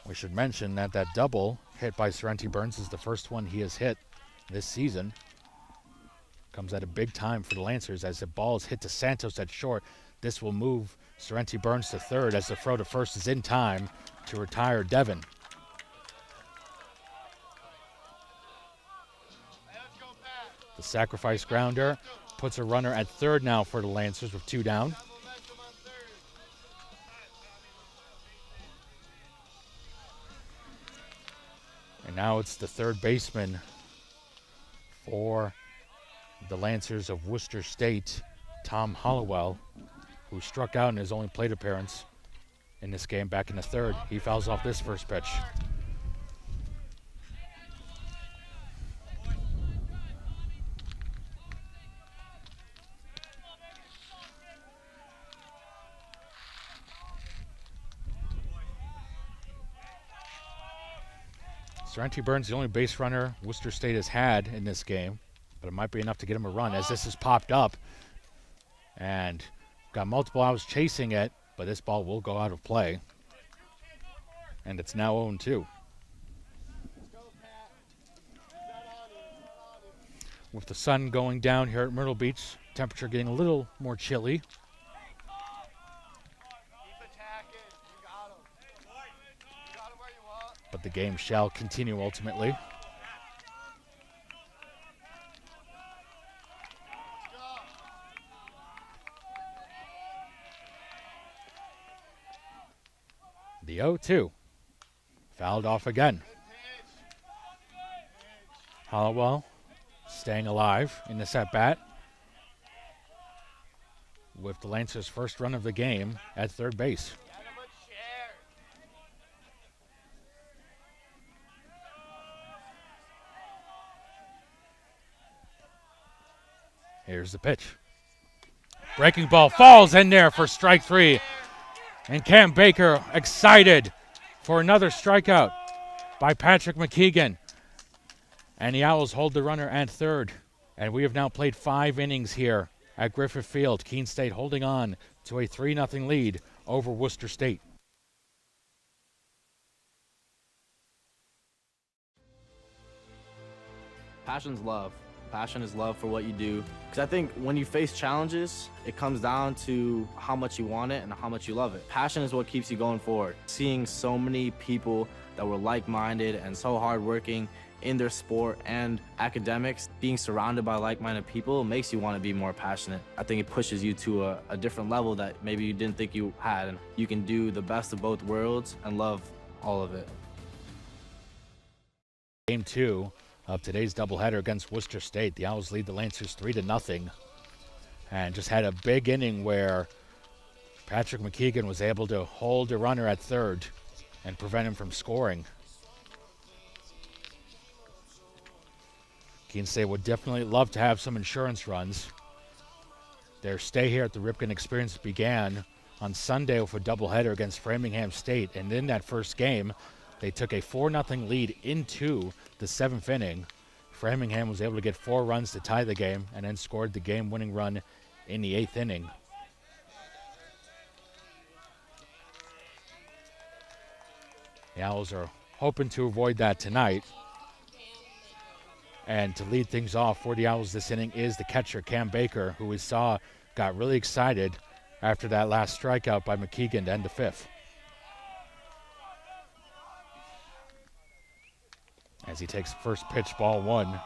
We should mention that that double hit by Sorrenti Burns is the first one he has hit this season. Comes at a big time for the Lancers as the ball is hit to Santos at short. This will move Sorrenti Burns to third as the throw to first is in time to retire Devon. The sacrifice grounder puts a runner at third now for the Lancers with 2 down. And now it's the third baseman for the Lancers of Worcester State, Tom Hollowell, who struck out in his only plate appearance in this game back in the third. He fouls off this first pitch. Sorrenti Burns, the only base runner Worcester State has had in this game, but it might be enough to get him a run as this has popped up. And got multiple outs chasing it, but this ball will go out of play. And it's now 0-2. With the sun going down here at Myrtle Beach, temperature getting a little more chilly. But the game shall continue ultimately. The 0-2. Fouled off again. Hollowell staying alive in this at-bat with the Lancers' first run of the game at third base. Here's the pitch. Breaking ball falls in there for strike 3. And Cam Baker excited for another strikeout by Patrick McKeegan. And the Owls hold the runner at third. And we have now played 5 innings here at Griffith Field. Keene State holding on to a 3-0 lead over Worcester State. Passion's love. Passion is love for what you do. Because I think when you face challenges, it comes down to how much you want it and how much you love it. Passion is what keeps you going forward. Seeing so many people that were like-minded and so hardworking in their sport and academics, being surrounded by like-minded people makes you want to be more passionate. I think it pushes you to a different level that maybe you didn't think you had. And you can do the best of both worlds and love all of it. Game 2 of today's doubleheader against Worcester State. The Owls lead the Lancers 3-0 and just had a big inning where Patrick McKeegan was able to hold a runner at third and prevent him from scoring. Keene State would definitely love to have some insurance runs. Their stay here at the Ripken Experience began on Sunday with a doubleheader against Framingham State, and in that first game, they took a 4-0 lead into the 7th inning. Framingham was able to get 4 runs to tie the game and then scored the game-winning run in the 8th inning. The Owls are hoping to avoid that tonight. And to lead things off for the Owls this inning is the catcher, Cam Baker, who we saw got really excited after that last strikeout by McKeegan to end the 5th. As he takes first pitch, ball 1.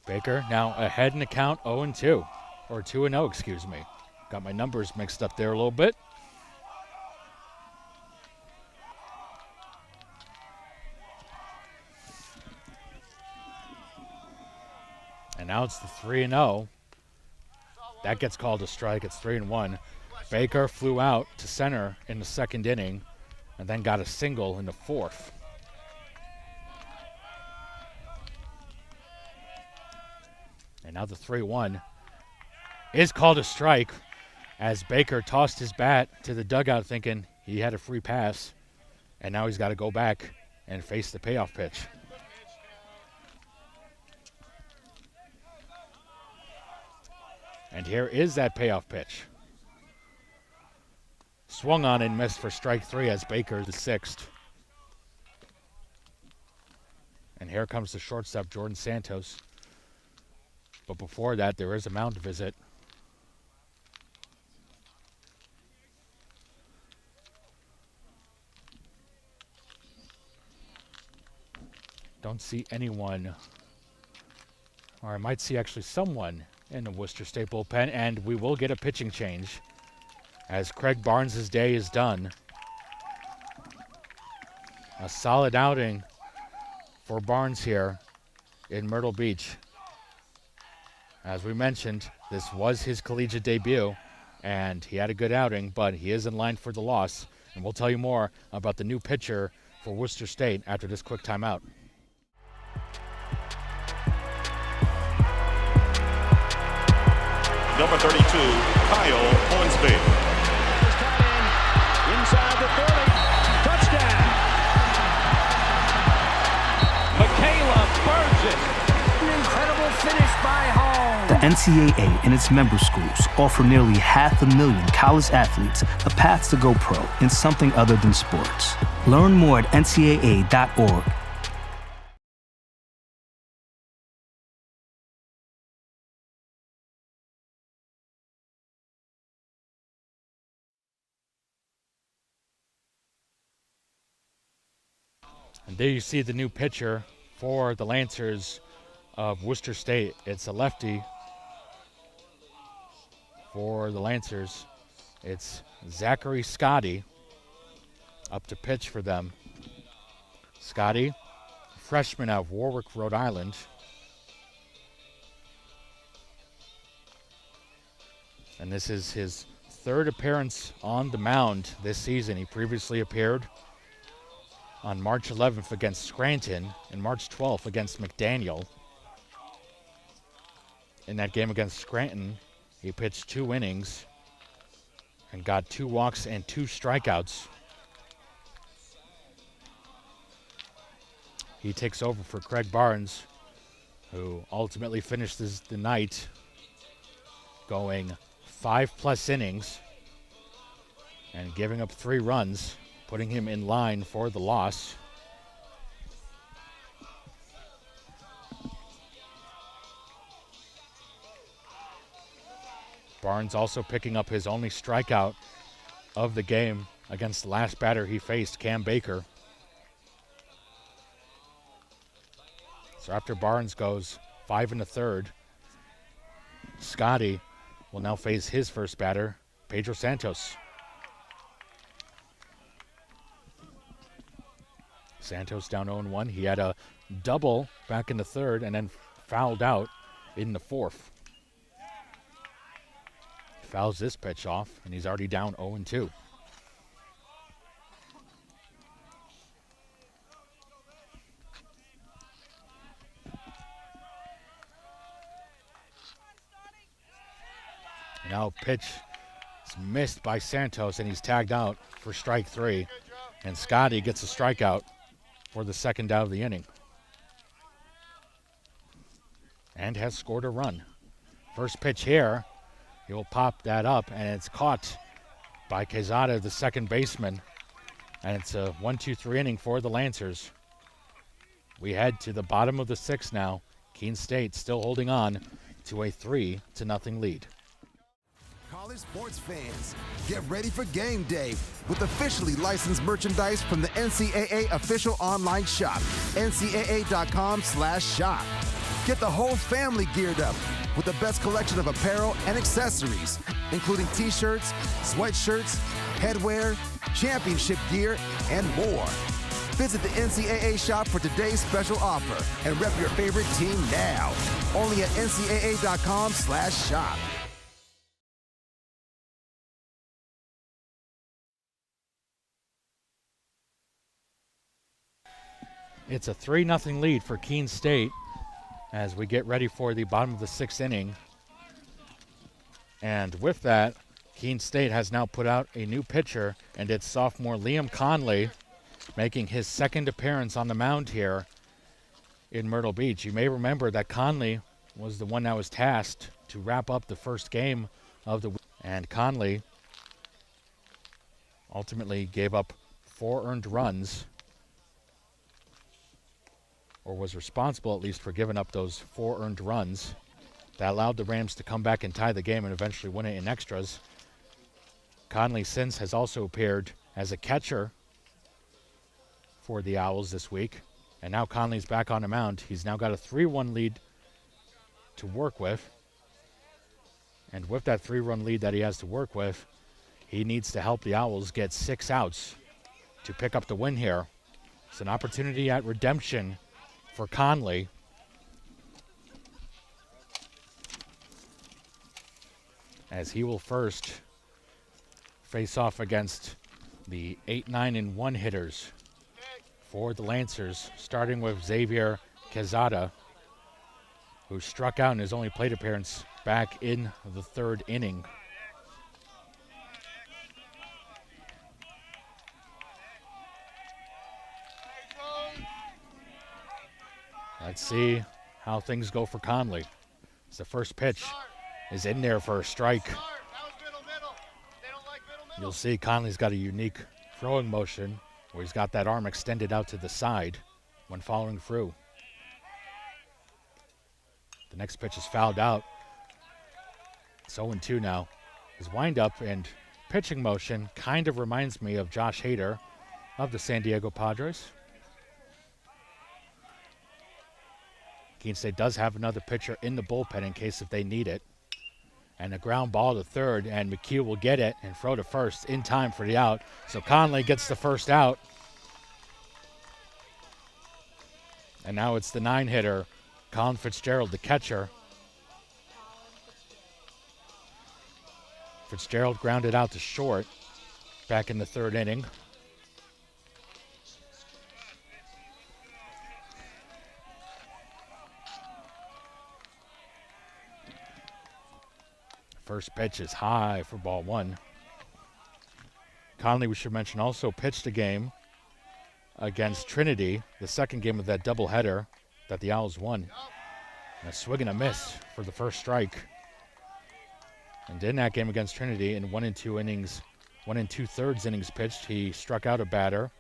Baker now ahead in the count, 0-2, or 2-0, excuse me. Got my numbers mixed up there a little bit. And now it's the 3-0. That gets called a strike. It's 3-1. Baker flew out to center in the second inning and then got a single in the fourth. And now the 3-1 is called a strike as Baker tossed his bat to the dugout thinking he had a free pass. And now he's got to go back and face the payoff pitch. And here is that payoff pitch. Swung on and missed for strike 3 as Baker the 6th. And here comes the shortstop, Jordan Santos. But before that, there is a mound visit. Don't see anyone, or I might see actually someone in the Worcester State bullpen, and we will get a pitching change as Craig Barnes' day is done. A solid outing for Barnes here in Myrtle Beach. As we mentioned, this was his collegiate debut, and he had a good outing, but he is in line for the loss. And we'll tell you more about the new pitcher for Worcester State after this quick timeout. Number 32, Kyle Hornsby. Inside the 30. Touchdown. Michaela Burgess. An incredible finish by Hall. The NCAA and its member schools offer nearly 500,000 college athletes a path to go pro in something other than sports. Learn more at ncaa.org. And there you see the new pitcher for the Lancers of Worcester State. It's a lefty for the Lancers. It's Zachary Scotty up to pitch for them. Scotty, freshman out of Warwick, Rhode Island. And this is his third appearance on the mound this season. He previously appeared on March 11th against Scranton and March 12th against McDaniel. In that game against Scranton, he pitched 2 innings and got 2 walks and 2 strikeouts. He takes over for Craig Barnes, who ultimately finishes the night going 5+ innings and giving up 3 runs, putting him in line for the loss. Barnes also picking up his only strikeout of the game against the last batter he faced, Cam Baker. So after Barnes goes 5 1/3, Scotty will now face his first batter, Pedro Santos. Santos down 0-1. He had a double back in the third and then fouled out in the fourth. Fouls this pitch off, and he's already down 0-2. Now pitch is missed by Santos, and he's tagged out for strike 3. And Scotty gets a strikeout for the second out of the inning. And has scored a run. First pitch here, he'll pop that up, and it's caught by Quezada, the second baseman. And it's a 1-2-3 inning for the Lancers. We head to the bottom of the 6th now. Keene State still holding on to a 3-0 lead. College sports fans, get ready for game day with officially licensed merchandise from the NCAA official online shop, ncaa.com/shop. Get the whole family geared up with the best collection of apparel and accessories, including t-shirts, sweatshirts, headwear, championship gear, and more. Visit the NCAA shop for today's special offer and rep your favorite team now. Only at ncaa.com/shop. It's a 3-0 lead for Keene State as we get ready for the bottom of the 6th inning. And with that, Keene State has now put out a new pitcher, and it's sophomore Liam Conley making his second appearance on the mound here in Myrtle Beach. You may remember that Conley was the one that was tasked to wrap up the first game of the week, and Conley ultimately gave up 4 earned runs, or was responsible at least for giving up those 4 earned runs that allowed the Rams to come back and tie the game and eventually win it in extras. Conley since has also appeared as a catcher for the Owls this week, and now Conley's back on the mound. He's now got a 3-1 lead to work with, and with that 3-run lead that he has to work with, he needs to help the Owls get 6 outs to pick up the win here. It's an opportunity at redemption for Conley. As he will first face off against the 8-9-1 hitters for the Lancers, starting with Xavier Quezada, who struck out in his only plate appearance back in the 3rd inning. Let's see how things go for Conley. As the first pitch is in there for a strike. You'll see Conley's got a unique throwing motion where he's got that arm extended out to the side when following through. The next pitch is fouled out. It's 0-2 now. His windup and pitching motion kind of reminds me of Josh Hader of the San Diego Padres. Keene State does have another pitcher in the bullpen in case if they need it. And a ground ball to third, and McHugh will get it and throw to first in time for the out. So Conley gets the first out. And now it's the 9-hitter, Colin Fitzgerald, the catcher. Fitzgerald grounded out to short back in the 3rd inning. First pitch is high for ball 1. Conley, we should mention, also pitched a game against Trinity, the second game of that doubleheader that the Owls won. And a swing and a miss for the first strike. And in that game against Trinity, in 1 2 innings, 1 2/3 innings pitched, he struck out a batter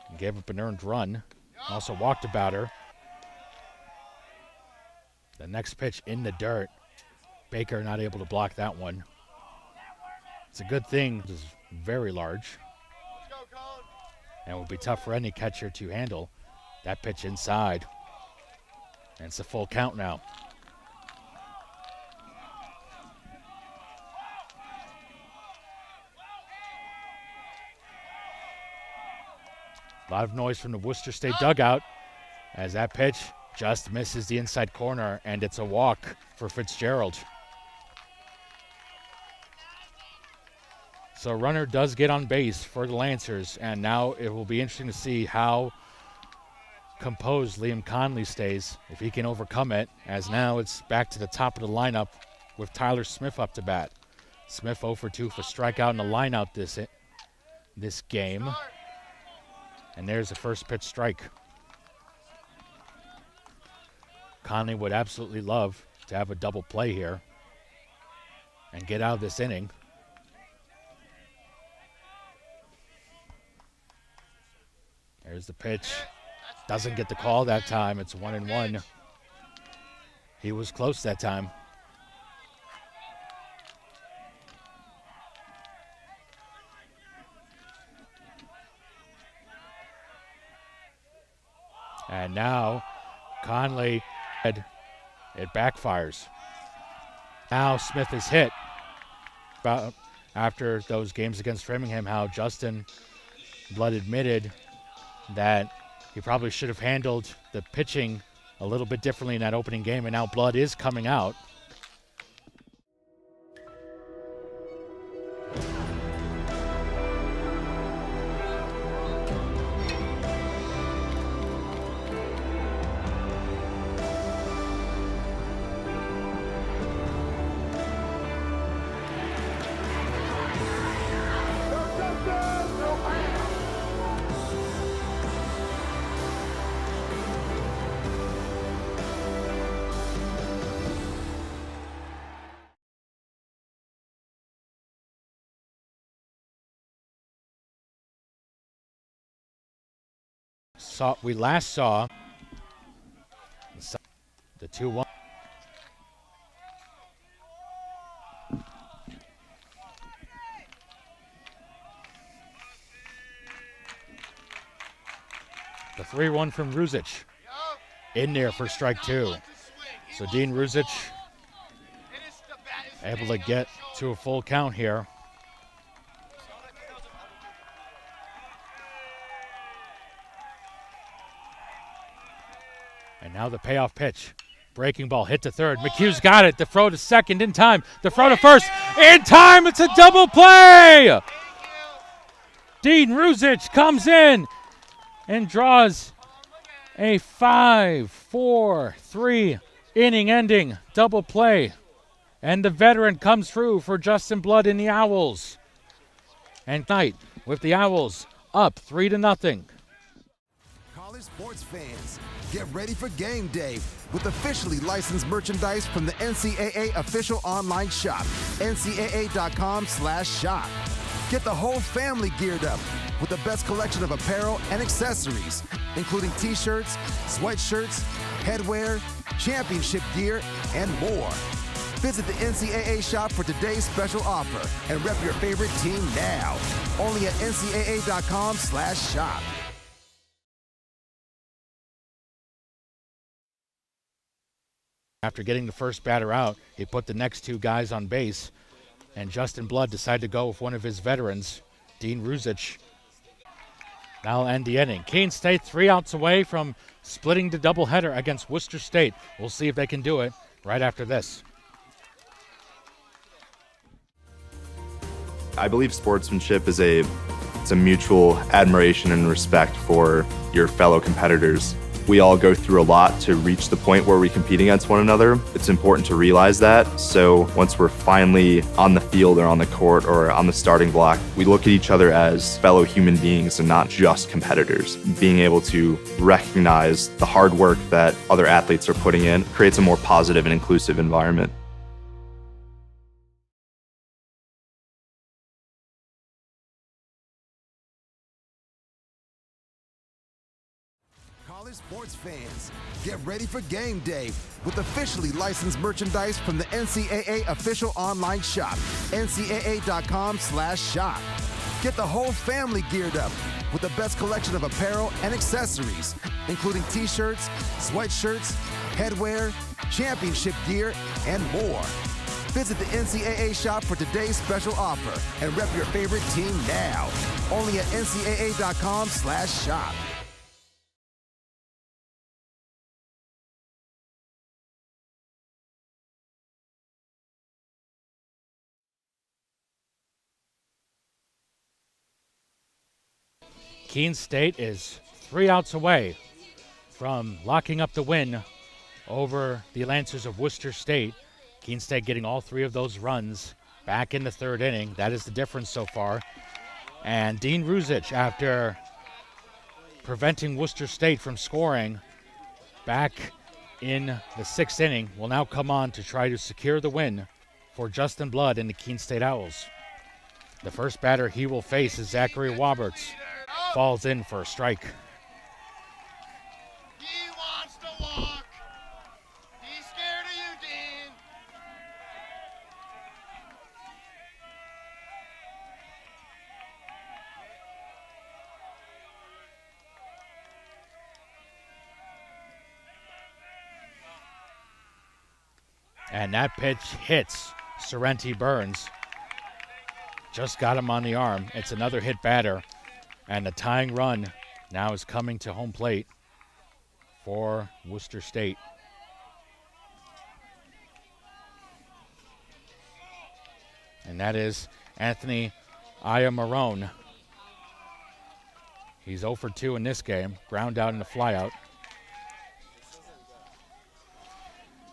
and gave up an earned run. Also walked a batter. The next pitch in the dirt. Baker not able to block that one. It's a good thing. It is very large. And it will be tough for any catcher to handle that pitch inside. And it's a full count now. A lot of noise from the Worcester State dugout as that pitch just misses the inside corner, and it's a walk for Fitzgerald. So runner does get on base for the Lancers, and now it will be interesting to see how composed Liam Conley stays, if he can overcome it, as now it's back to the top of the lineup with Tyler Smith up to bat. Smith 0 for 2 for strikeout in the lineout this game. And there's the first pitch strike. Conley would absolutely love to have a double play here and get out of this inning. There's the pitch. Doesn't get the call that time. It's 1-1. He was close that time. And now Conley, it backfires. Now Smith is hit. About after those games against Framingham, how Justin Blood admitted that he probably should have handled the pitching a little bit differently in that opening game, and now Blood is coming out. We last saw the 2-1. The 3-1 from Ruzic in there for strike 2. So Dean Ruzic able to get to a full count here. And now the payoff pitch. Breaking ball hit to third. McHugh's got it. The throw to second in time. The throw to first in time. It's a double play. Dean Ruzic comes in and draws a 5-4-3 inning ending double play. And the veteran comes through for Justin Blood in the Owls. And tonight with the Owls up 3-0. College sports fans, get ready for game day with officially licensed merchandise from the NCAA official online shop, ncaa.com/shop. Get the whole family geared up with the best collection of apparel and accessories, including t-shirts, sweatshirts, headwear, championship gear, and more. Visit the NCAA shop for today's special offer and rep your favorite team now. Only at ncaa.com/shop. After getting the first batter out, he put the next two guys on base, and Justin Blood decided to go with one of his veterans, Dean Ruzic. That'll end the inning. Keene State 3 outs away from splitting the doubleheader against Worcester State. We'll see if they can do it right after this. I believe sportsmanship is it's a mutual admiration and respect for your fellow competitors. We all go through a lot to reach the point where we compete against one another. It's important to realize that. So once we're finally on the field or on the court or on the starting block, we look at each other as fellow human beings and not just competitors. Being able to recognize the hard work that other athletes are putting in creates a more positive and inclusive environment. College sports fans, get ready for game day with officially licensed merchandise from the NCAA official online shop, ncaa.com/shop. Get the whole family geared up with the best collection of apparel and accessories, including t-shirts, sweatshirts, headwear, championship gear, and more. Visit the NCAA shop for today's special offer and rep your favorite team now. Only at ncaa.com/shop. Keene State is 3 outs away from locking up the win over the Lancers of Worcester State. Keene State getting all 3 of those runs back in the 3rd inning. That is the difference so far. And Dean Ruzic, after preventing Worcester State from scoring back in the 6th inning, will now come on to try to secure the win for Justin Blood and the Keene State Owls. The first batter he will face is Zachary Roberts. Falls in for a strike. He wants to walk. He's scared of you, Dean. And that pitch hits Sorrenti Burns just got him on the arm. It's another hit batter, and the tying run now is coming to home plate for Worcester State. And that is Anthony Ayamarone. He's 0 for 2 in this game. Ground out and a flyout.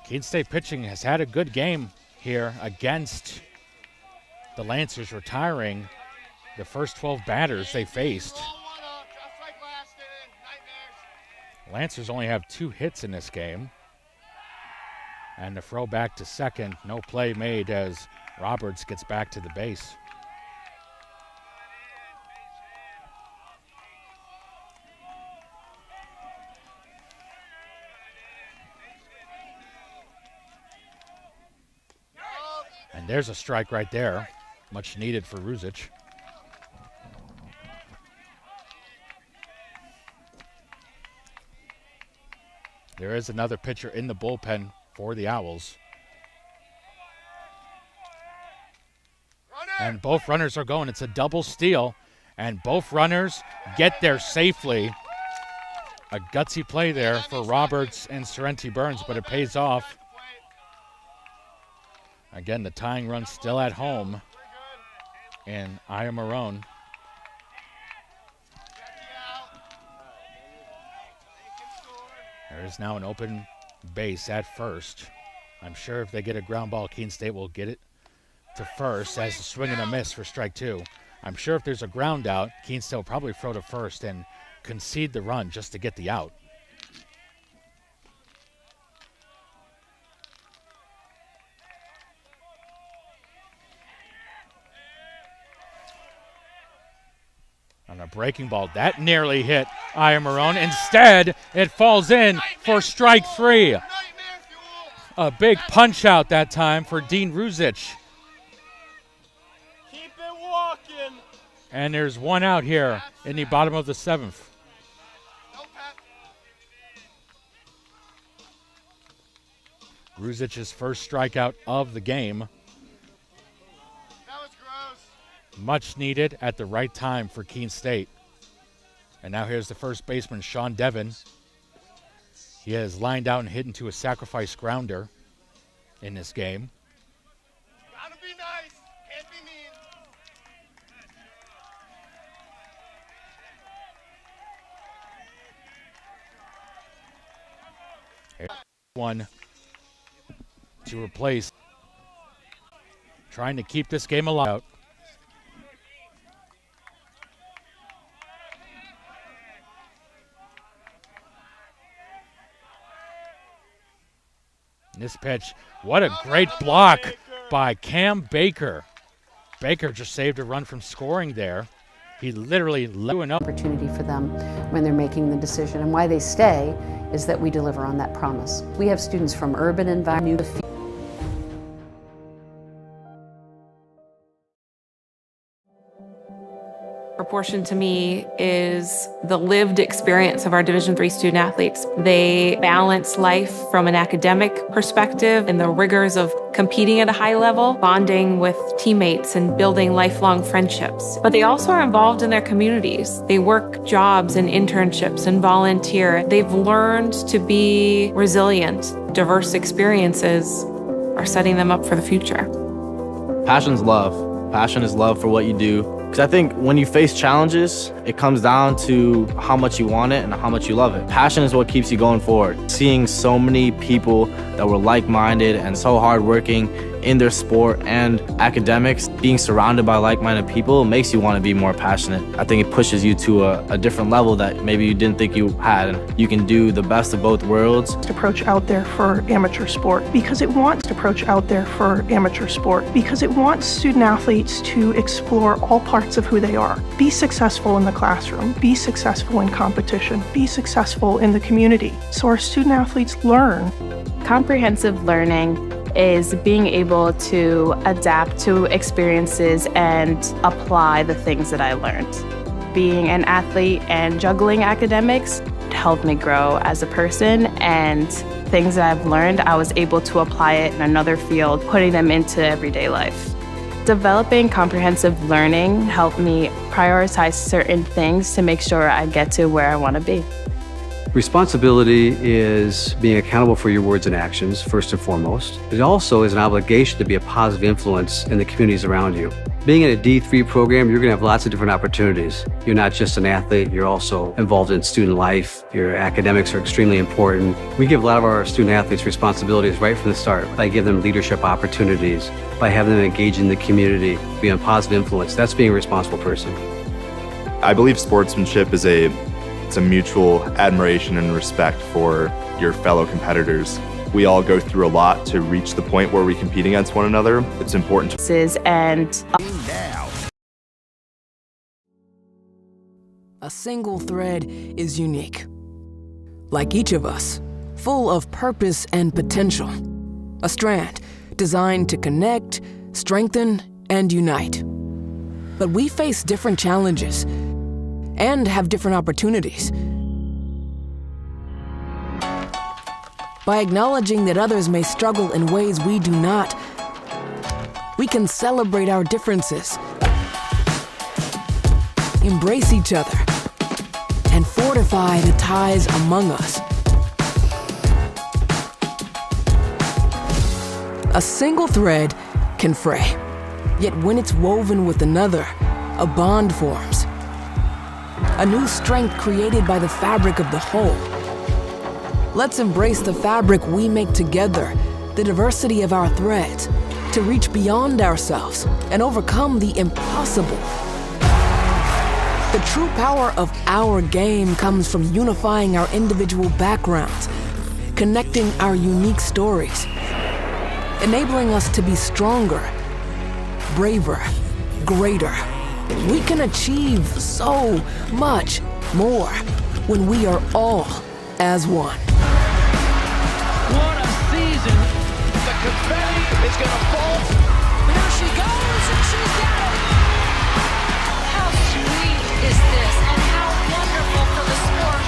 Keene State pitching has had a good game here against the Lancers, retiring the first 12 batters they faced. Lancers only have 2 hits in this game. And the throw back to second. No play made as Roberts gets back to the base. And there's a strike right there. Much needed for Ruzic. There is another pitcher in the bullpen for the Owls. And both runners are going. It's a double steal, and both runners get there safely. A gutsy play there for Roberts and Sorrenti Burns, but it pays off. Again, the tying run still at home in Ayamarone. There is now an open base at first. I'm sure if they get a ground ball, Keene State will get it to first as a swing and a miss for strike 2. I'm sure if there's a ground out, Keene State will probably throw to first and concede the run just to get the out. On a breaking ball, that nearly hit Ayamarone. Instead, it falls in for strike 3. A big punch out that time for Dean Ruzic. Keep it walking. And there's one out here in the bottom of the 7th. Ruzic's first strikeout of the game. That was gross. Much needed at the right time for Keene State. And now here's the first baseman, Sean Devon. He has lined out and hit into a sacrifice grounder in this game. Gotta be nice. Can't be mean. Here's one to replace. Trying to keep this game alive. This pitch, what a great block by Cam Baker. Baker just saved a run from scoring there. He literally blew an opportunity for them when they're making the decision, and why they stay is that we deliver on that promise. We have students from urban environments. Proportion to me is the lived experience of our Division III student athletes. They balance life from an academic perspective and the rigors of competing at a high level, bonding with teammates and building lifelong friendships. But they also are involved in their communities. They work jobs and internships and volunteer. They've learned to be resilient. Diverse experiences are setting them up for the future. Passion's love. Passion is love for what you do. Because I think when you face challenges, it comes down to how much you want it and how much you love it. Passion is what keeps you going forward. Seeing so many people that were like-minded and so hardworking in their sport and academics, being surrounded by like-minded people makes you want to be more passionate. I think it pushes you to a different level that maybe you didn't think you had. And you can do the best of both worlds. Approach out there for amateur sport because it wants to approach out there for amateur sport because it wants student athletes to explore all parts of who they are. Be successful in the classroom, be successful in competition, be successful in the community. So our student athletes learn. Comprehensive learning is being able to adapt to experiences and apply the things that I learned. Being an athlete and juggling academics helped me grow as a person, and things that I've learned, I was able to apply it in another field, putting them into everyday life. Developing comprehensive learning helped me prioritize certain things to make sure I get to where I want to be. Responsibility is being accountable for your words and actions, first and foremost. It also is an obligation to be a positive influence in the communities around you. Being in a D3 program, you're going to have lots of different opportunities. You're not just an athlete, you're also involved in student life. Your academics are extremely important. We give a lot of our student athletes responsibilities right from the start by giving them leadership opportunities, by having them engage in the community, be a positive influence. That's being a responsible person. I believe sportsmanship is a mutual admiration and respect for your fellow competitors. We all go through a lot to reach the point where we compete against one another. It's important to... And a single thread is unique. Like each of us, full of purpose and potential. A strand designed to connect, strengthen, and unite. But we face different challenges and have different opportunities. By acknowledging that others may struggle in ways we do not, we can celebrate our differences, embrace each other, and fortify the ties among us. A single thread can fray, yet when it's woven with another, a bond forms. A new strength created by the fabric of the whole. Let's embrace the fabric we make together, the diversity of our threads, to reach beyond ourselves and overcome the impossible. The true power of our game comes from unifying our individual backgrounds, connecting our unique stories, enabling us to be stronger, braver, greater. We can achieve so much more when we are all as one. What a season. The confetti is going to fall. There she goes, and she's got it. How sweet is this, and how wonderful for the sport.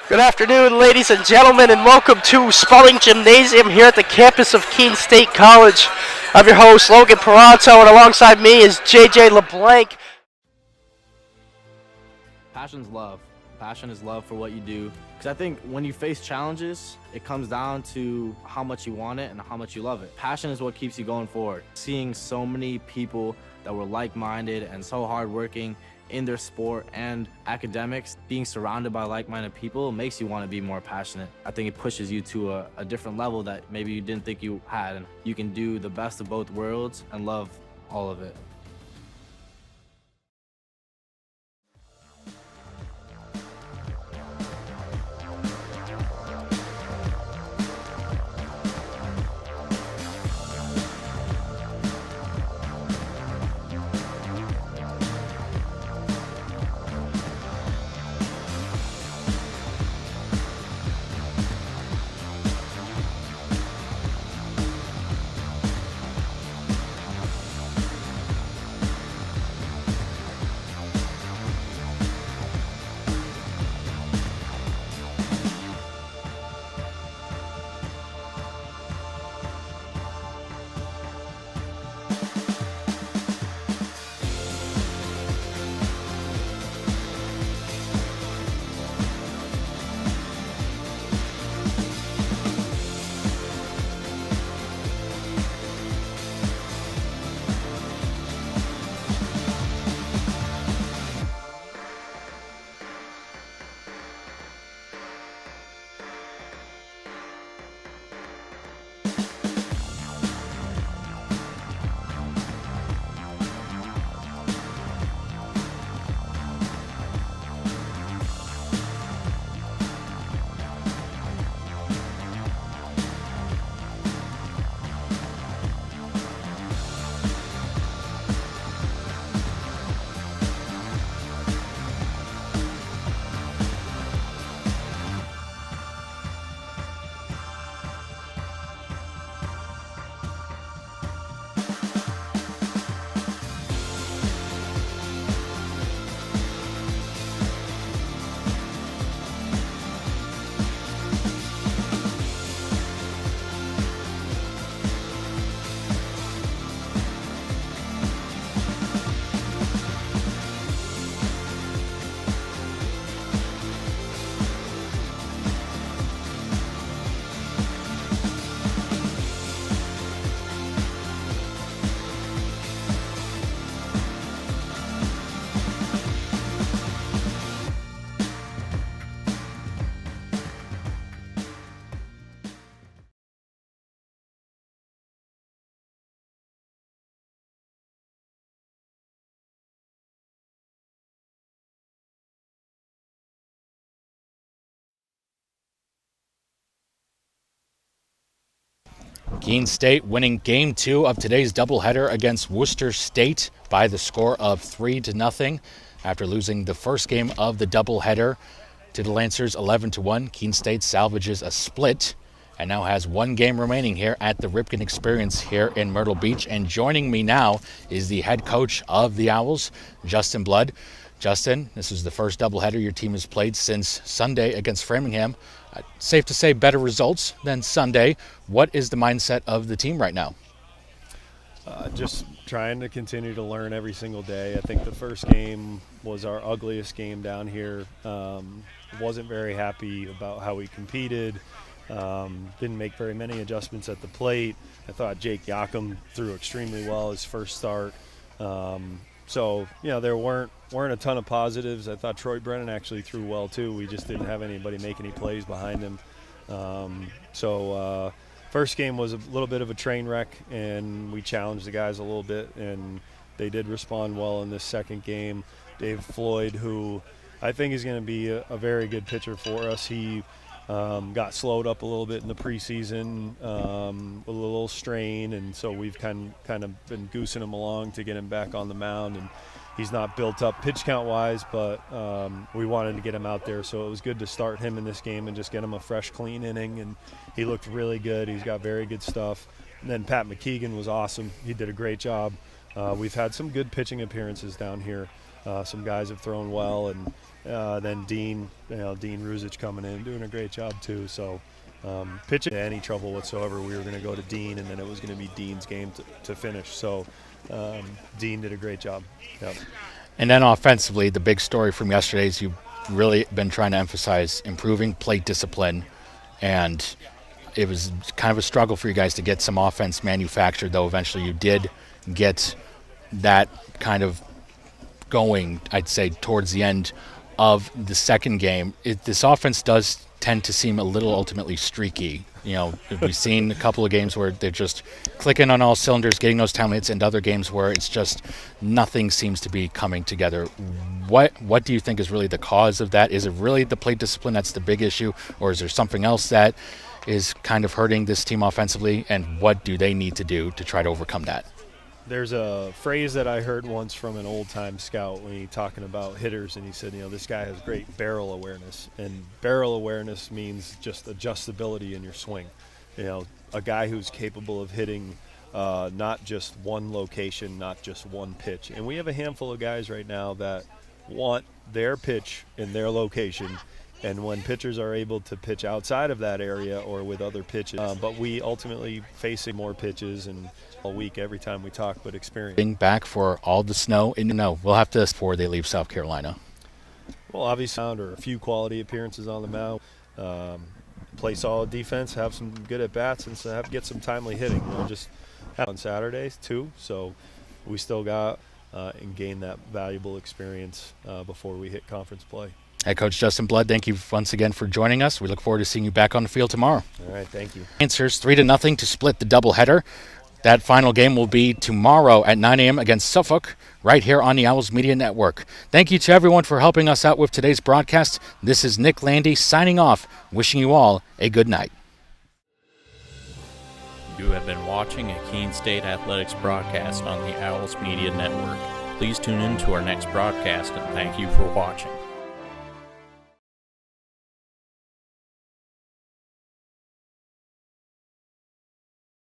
Good afternoon, ladies and gentlemen, and welcome to Spalding Gymnasium here at the campus of Keene State College. I'm your host, Logan Peranto, and alongside me is JJ LeBlanc. Passion's love. Passion is love for what you do. Because I think when you face challenges, it comes down to how much you want it and how much you love it. Passion is what keeps you going forward. Seeing so many people that were like-minded and so hardworking in their sport and academics, being surrounded by like-minded people makes you want to be more passionate. I think it pushes you to a different level that maybe you didn't think you had, and you can do the best of both worlds and love all of it. Keene State winning Game 2 of today's doubleheader against Worcester State by the score of 3-0. After losing the first game of the doubleheader to the Lancers 11-1, Keene State salvages a split and now has one game remaining here at the Ripken Experience here in Myrtle Beach. And joining me now is the head coach of the Owls, Justin Blood. Justin, this is the first doubleheader your team has played since Sunday against Framingham. Safe to say better results than Sunday. What is the mindset of the team right now? Just trying to continue to learn every single day. I think the first game was our ugliest game down here. Wasn't very happy about how we competed. Didn't make very many adjustments at the plate. I thought Jake Yakum threw extremely well his first start. So, you know, there weren't a ton of positives. I thought Troy Brennan actually threw well too. We just didn't have anybody make any plays behind him. First game was a little bit of a train wreck, and we challenged the guys a little bit, and they did respond well in this second game. Dave Floyd, who I think is going to be a very good pitcher for us. He got slowed up a little bit in the preseason with a little strain, and so we've kind of been goosing him along to get him back on the mound. And he's not built up pitch count wise, but we wanted to get him out there, so it was good to start him in this game and just get him a fresh, clean inning. And he looked really good. He's got very good stuff. And then Pat McKeegan was awesome. He did a great job. We've had some good pitching appearances down here. Some guys have thrown well, and then Dean Ruzich coming in, doing a great job too. So pitching any trouble whatsoever, we were going to go to Dean, and then it was going to be Dean's game to finish. So Dean did a great job. Yep. And then offensively, the big story from yesterday is you've really been trying to emphasize improving plate discipline, and it was kind of a struggle for you guys to get some offense manufactured, though eventually you did get that kind of going, I'd say, towards the end of the second game. This offense does tend to seem a little ultimately streaky. You know, we've seen a couple of games where they're just clicking on all cylinders, getting those time hits, and other games where it's just nothing seems to be coming together. What do you think is really the cause of that? Is it really the plate discipline that's the big issue, or is there something else that is kind of hurting this team offensively, and what do they need to do to try to overcome that? There's a phrase that I heard once from an old-time scout when he talking about hitters, and he said, you know, this guy has great barrel awareness, and barrel awareness means just adjustability in your swing. You know, a guy who's capable of hitting not just one location, not just one pitch. And we have a handful of guys right now that want their pitch in their location, and when pitchers are able to pitch outside of that area or with other pitches, but we ultimately facing more pitches and all week every time we talk, but experience. Being back for all the snow, we'll have to before they leave South Carolina. Well, obviously, or a few quality appearances on the mound, play solid defense, have some good at bats, and so get some timely hitting. You know, just on Saturdays too, so we still got and gain that valuable experience before we hit conference play. Head Coach Justin Blood, thank you once again for joining us. We look forward to seeing you back on the field tomorrow. All right, thank you. Lancers 3-0 to split the doubleheader. That final game will be tomorrow at 9 a.m. against Suffolk, right here on the Owls Media Network. Thank you to everyone for helping us out with today's broadcast. This is Nick Landy signing off, wishing you all a good night. You have been watching a Keene State Athletics broadcast on the Owls Media Network. Please tune in to our next broadcast, and thank you for watching.